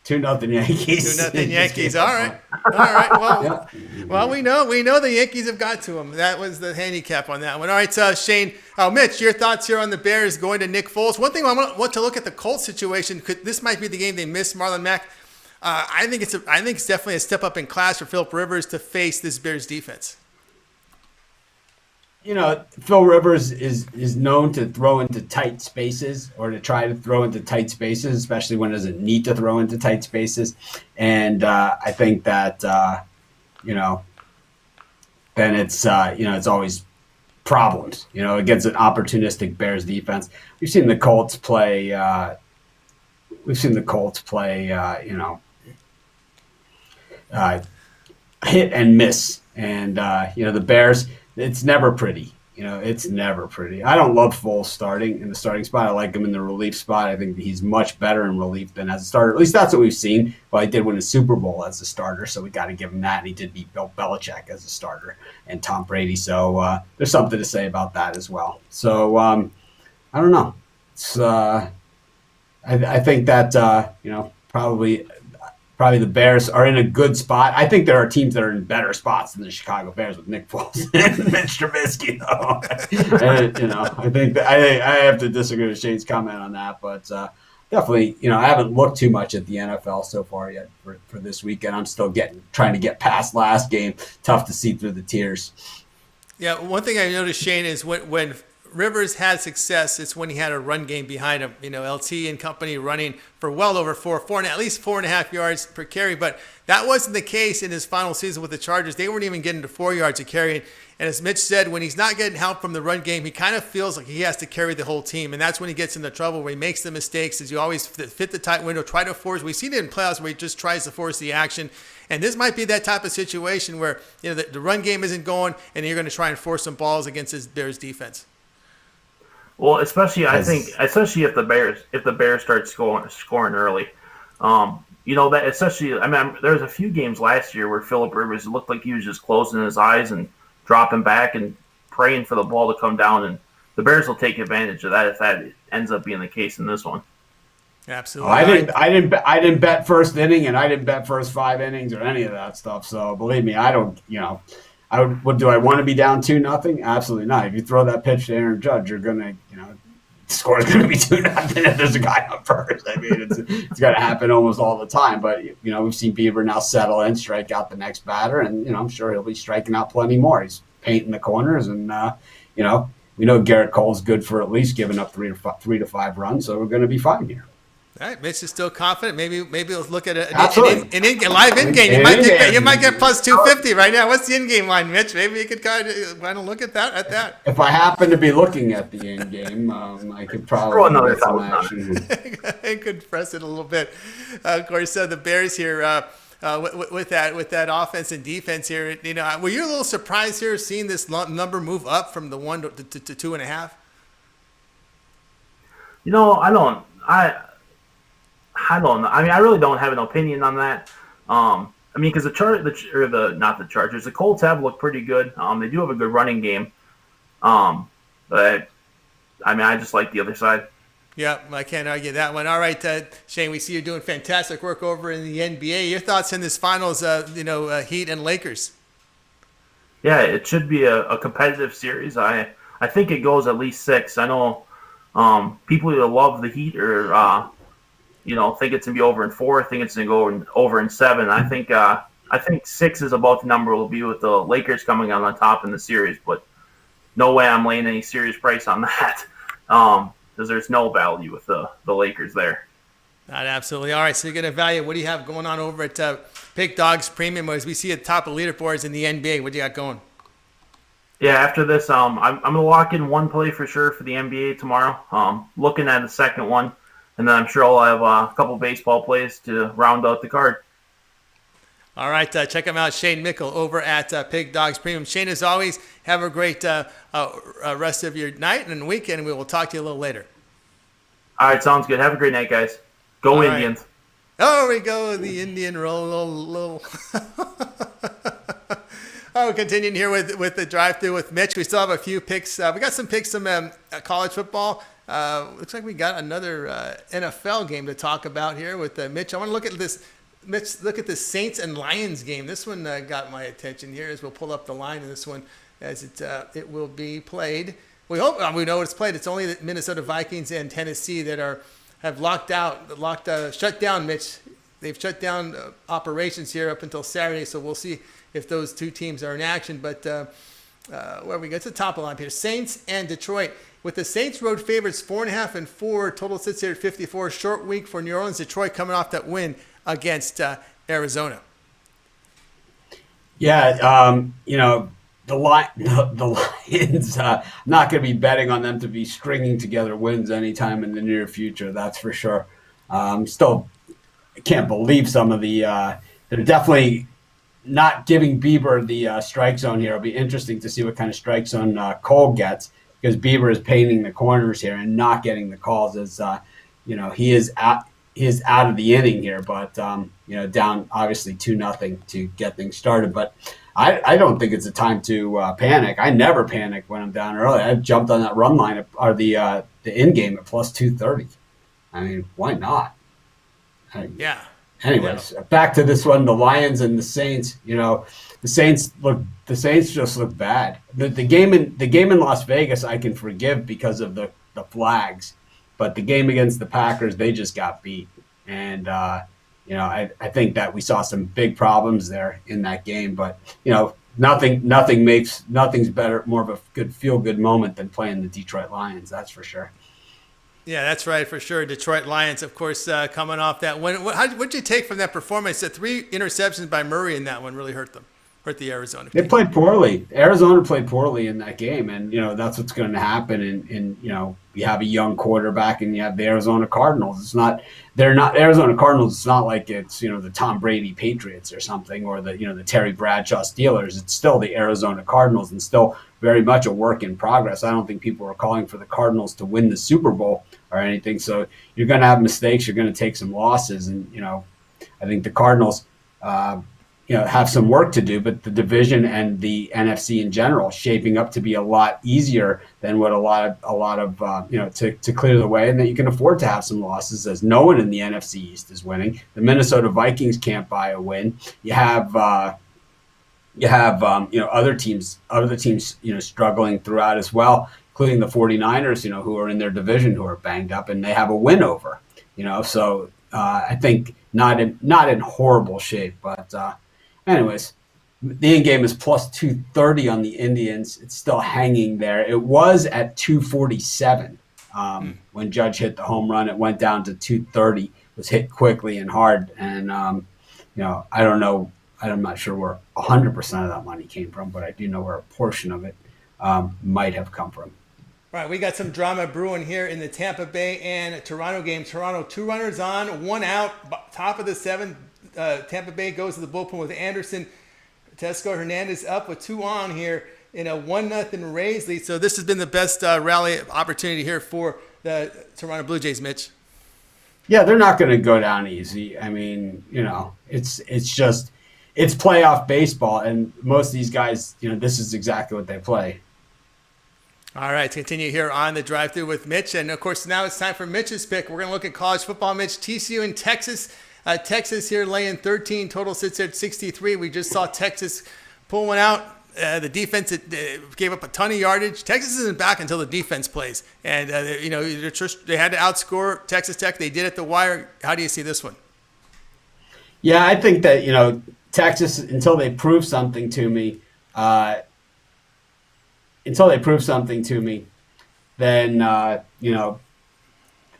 2-0 Yankees. 2-0 Yankees. All right. Well, we know the Yankees have got to them. That was the handicap on that one. All right, Shane. Mitch, your thoughts here on the Bears going to Nick Foles. One thing I want to look at the Colts situation. This might be the game they miss Marlon Mack. I think it's definitely a step up in class for Phillip Rivers to face this Bears defense. Phil Rivers is known to throw into tight spaces or to try to throw into tight spaces, especially when it doesn't need to throw into tight spaces. And I think that, then it's always problems, against an opportunistic Bears defense. We've seen the Colts play, hit and miss. And, the Bears, it's never pretty. It's never pretty. I don't love Foles starting in the starting spot. I like him in the relief spot. I think he's much better in relief than as a starter. At least that's what we've seen. Well, he did win a Super Bowl as a starter, so we got to give him that. And he did beat Bill Belichick as a starter and Tom Brady. So there's something to say about that as well. So I don't know. It's I think that probably the Bears are in a good spot. I think there are teams that are in better spots than the Chicago Bears with Nick Foles and Mitch Trubisky, though. And, I think that I have to disagree with Shane's comment on that, but definitely, I haven't looked too much at the NFL so far yet for this weekend. I'm still trying to get past last game. Tough to see through the tears. Yeah, one thing I noticed, Shane, is when Rivers had success, it's when he had a run game behind him. LT and company running for well over at least 4.5 yards per carry. But that wasn't the case in his final season with the Chargers. They weren't even getting to 4 yards a carry. And as Mitch said, when he's not getting help from the run game, he kind of feels like he has to carry the whole team. And that's when he gets into trouble, where he makes the mistakes, as you always fit the tight window, try to force. We've seen it in playoffs where he just tries to force the action. And this might be that type of situation where the run game isn't going, and you're going to try and force some balls against his Bears defense. Well, especially if the Bears start scoring early, that especially. There was a few games last year where Phillip Rivers looked like he was just closing his eyes and dropping back and praying for the ball to come down, and the Bears will take advantage of that if that ends up being the case in this one. Absolutely. I didn't bet first inning, and I didn't bet first 5 innings or any of that stuff. So believe me, I don't. Do I want to be down 2-0? Absolutely not. If you throw that pitch to Aaron Judge, you're gonna, the score is gonna be 2-0 if there's a guy up first. I mean, it's gonna happen almost all the time. But we've seen Beaver now settle in, strike out the next batter, and I'm sure he'll be striking out plenty more. He's painting the corners, and we know Garrett Cole's good for at least giving up 3 to 5 runs, so we're gonna be fine here. All right, Mitch is still confident. Maybe let's look at a live in-game. You might get plus 250 right now. What's the in-game line, Mitch? Maybe you could kind of look at that. If I happen to be looking at the in-game, I could probably throw another some action. I could press it a little bit. Of course, the Bears here with that offense and defense here. Were you a little surprised here seeing this number move up from the 1 to 2.5? I don't know. I really don't have an opinion on that. Because the Colts have looked pretty good. They do have a good running game. But I just like the other side. Yeah, I can't argue that one. All right, Shane, we see you doing fantastic work over in the NBA. Your thoughts in this finals, Heat and Lakers? Yeah, it should be a competitive series. I think it goes at least 6. I know people either love the Heat or think it's gonna be over in 4. Think it's gonna go over in 7. I think 6 is about the number will be with the Lakers coming on top in the series, but no way I'm laying any serious price on that because there's no value with the Lakers there. Not absolutely. All right, so you're gonna evaluate. What do you have going on over at Pick Dogs Premium as we see at the top of leaderboards in the NBA? What do you got going? Yeah, after this, I'm gonna lock in one play for sure for the NBA tomorrow. Looking at the second one. And then I'm sure I'll have a couple baseball plays to round out the card. All right, check him out, Shane Mickle over at Pig Dogs Premium. Shane, as always, have a great rest of your night and weekend. We will talk to you a little later. All right, sounds good. Have a great night, guys. Go Indians. Right. Oh, we go, the Indian roll. Oh, continuing here with the drive-through with Mitch. We still have a few picks. We got some picks, some college football. Looks like we got another NFL game to talk about here with Mitch. I want to look at this. Mitch, look at the Saints and Lions game. This one got my attention here as we'll pull up the line in this one as it will be played. We hope we know it's played. It's only the Minnesota Vikings and Tennessee that have shut down, Mitch. They've shut down operations here up until Saturday, so we'll see if those two teams are in action. But where we go to the top of the line here. Saints and Detroit. With the Saints road favorites 4.5 and 4, total sits here at 54. Short week for New Orleans. Detroit coming off that win against Arizona. Yeah, the Lions. Not going to be betting on them to be stringing together wins anytime in the near future. That's for sure. Still, I can't believe some of the. They're definitely not giving Bieber the strike zone here. It'll be interesting to see what kind of strike zone Cole gets, because Bieber is painting the corners here and not getting the calls. As he is out of the inning here, but down obviously 2-0 to get things started. But I don't think it's a time to panic. I never panic when I'm down early. I jumped on that run line or the in game at plus 230. I mean, why not? Yeah. Anyways, back to this one: the Lions and the Saints. The Saints just look bad. The game in Las Vegas I can forgive because of the flags, but the game against the Packers, they just got beat. And I think that we saw some big problems there in that game. But nothing's better, more of a good feel-good moment than playing the Detroit Lions. That's for sure. Yeah, that's right, for sure. Detroit Lions, of course, coming off that win. What'd you take from that performance? The 3 interceptions by Murray in that one really hurt the Arizona team. They played poorly. Arizona played poorly in that game, and that's what's going to happen. And you have a young quarterback, and you have the Arizona Cardinals. They're not Arizona Cardinals. It's not like it's the Tom Brady Patriots or something, or the Terry Bradshaw Steelers. It's still the Arizona Cardinals, and still very much a work in progress. I don't think people are calling for the Cardinals to win the Super Bowl or anything. So you're going to have mistakes. You're going to take some losses, and I think the Cardinals. Have some work to do, but the division and the NFC in general shaping up to be a lot easier than what a lot of to clear the way, and that you can afford to have some losses, as no one in the NFC East is winning. The Minnesota Vikings can't buy a win. You have other teams struggling throughout as well, including the 49ers, who are in their division, who are banged up, and they have a win over. So I think not in horrible shape, but. Anyways, the in-game is plus 230 on the Indians. It's still hanging there. It was at 247 when Judge hit the home run. It went down to 230. It was hit quickly and hard. And, I don't know. I'm not sure where 100% of that money came from, but I do know where a portion of it might have come from. All right, we got some drama brewing here in the Tampa Bay and Toronto game. Toronto, 2 runners on, 1 out, top of the 7th. Tampa Bay goes to the bullpen with Anderson. Tesco Hernandez up with 2 on here in a 1-0 Rays lead. So this has been the best rally opportunity here for the Toronto Blue Jays, Mitch. Yeah, they're not going to go down easy. I mean, it's playoff baseball, and most of these guys, this is exactly what they play. All right, to continue here on the drive-thru with Mitch. And, of course, now it's time for Mitch's pick. We're going to look at college football, Mitch. TCU in Texas. Texas here laying 13. Total sits at 63. We just saw Texas pull one out. The defense gave up a ton of yardage. Texas isn't back until the defense plays. And, they had to outscore Texas Tech. They did at the wire. How do you see this one? Yeah, I think that, Texas, until they prove something to me, then,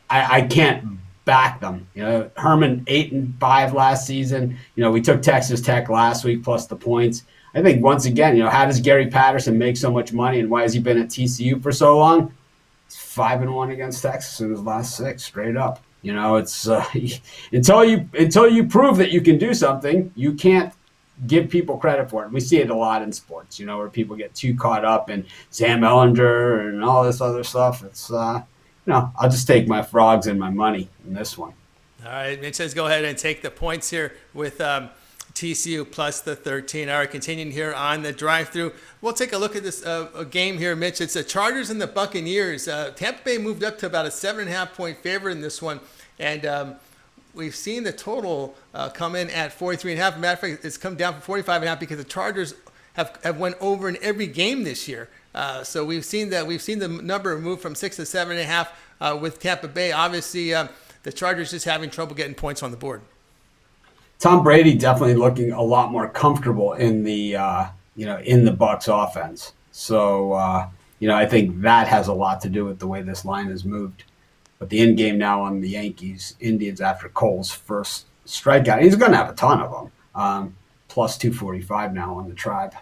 I can't back them. Herman 8-5 last season. We took Texas Tech last week plus the points. I think once again, how does Gary Patterson make so much money, and why has he been at TCU for so long? He's 5-1 against Texas in his last 6 straight up. It's until you prove that you can do something, you can't give people credit for it. We see it a lot in sports, where people get too caught up in Sam Ellinger and all this other stuff. It's I'll just take my frogs and my money in this one. All right, Mitch says go ahead and take the points here with TCU plus the 13. All right, continuing here on the drive-thru. We'll take a look at this game here, Mitch. It's the Chargers and the Buccaneers. Tampa Bay moved up to about a 7.5-point favorite in this one. And we've seen the total come in at 43.5. Matter of fact, it's come down from 45.5 because the Chargers have went over in every game this year. So we've seen the number move from 6 to 7.5 with Tampa Bay. Obviously, the Chargers just having trouble getting points on the board. Tom Brady definitely looking a lot more comfortable in the in the Bucs offense. So, I think that has a lot to do with the way this line has moved. But the end game now on the Indians after Cole's first strikeout, he's going to have a ton of them. Plus 245 now on the Tribe.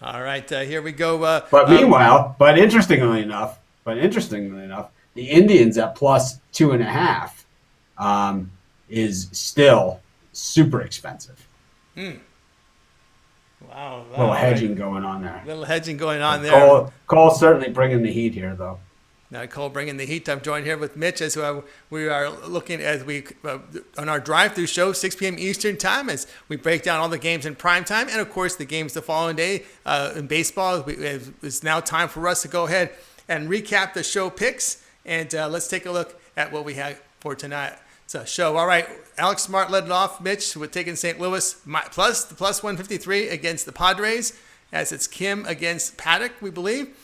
All right, here we go. But meanwhile, interestingly enough, the Indians at plus 2.5 is still super expensive. Wow. A little hedging going on there. Cole's certainly bringing the heat here, though. Now, Cole bringing the heat. I'm joined here with Mitch as we are looking as on our drive-through show, 6 p.m. Eastern time, as we break down all the games in prime time, and of course the games the following day in baseball. It's now time for us to go ahead and recap the show picks, and let's take a look at what we had for tonight. So show. All right, Alex Smart led it off. Mitch with taking St. Louis plus 153 against the Padres, as it's Kim against Paddock, we believe.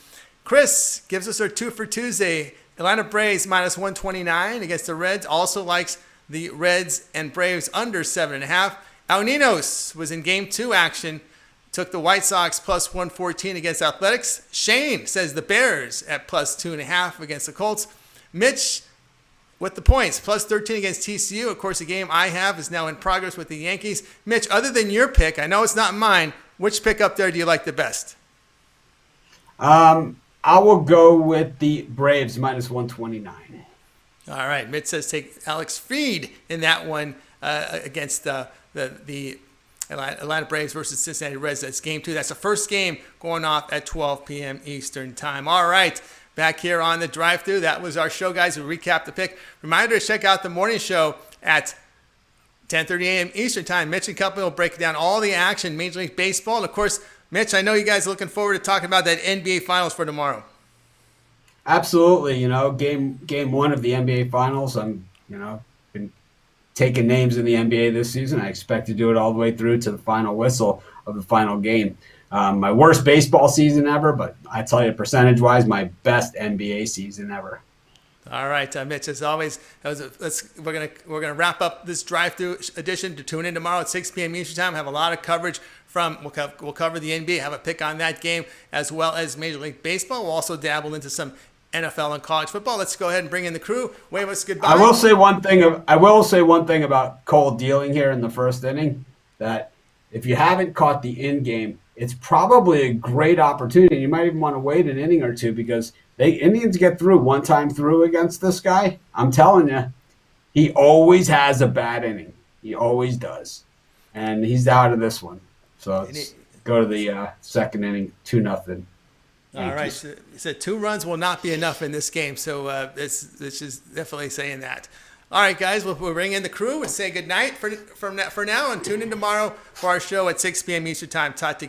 Chris gives us our 2 for Tuesday. Atlanta Braves minus 129 against the Reds. Also likes the Reds and Braves under 7.5. Alninos was in Game 2 action. Took the White Sox plus 114 against Athletics. Shane says the Bears at plus 2.5 against the Colts. Mitch with the points, plus 13 against TCU. Of course, the game I have is now in progress with the Yankees. Mitch, other than your pick, I know it's not mine, which pick up there do you like the best? I will go with the Braves minus 129. All right. Mitch says take Alex Fried in that one against the Atlanta Braves versus Cincinnati Reds. That's Game 2. That's the first game going off at 12 p.m. Eastern time. All right. Back here on the drive-thru. That was our show, guys. We recapped the pick. Reminder to check out the morning show at 10:30 a.m. Eastern time. Mitch and company will break down all the action, Major League Baseball. And, of course, Mitch, I know you guys are looking forward to talking about that NBA Finals for tomorrow. Absolutely. Game 1 of the NBA Finals. I'm, been taking names in the NBA this season. I expect to do it all the way through to the final whistle of the final game. My worst baseball season ever, but I tell you, percentage-wise, my best NBA season ever. All right, Mitch. As always, we're gonna wrap up this drive-through edition. To tune in tomorrow at 6 p.m. Eastern time. Have a lot of coverage we'll cover the NBA. Have a pick on that game as well as Major League Baseball. We'll also dabble into some NFL and college football. Let's go ahead and bring in the crew. Wave us goodbye. I will say one thing about Cole dealing here in the first inning, that if you haven't caught the end game, it's probably a great opportunity. You might even want to wait an inning or two, because Indians get through one time through against this guy. I'm telling you, he always has a bad inning. He always does. And he's out of this one. So go to the second inning, 2-0. All right. So 2 runs will not be enough in this game. So this is definitely saying that. All right, guys, we'll bring in the crew and say goodnight for now, and tune in tomorrow for our show at 6 p.m. Eastern time. Talk to you.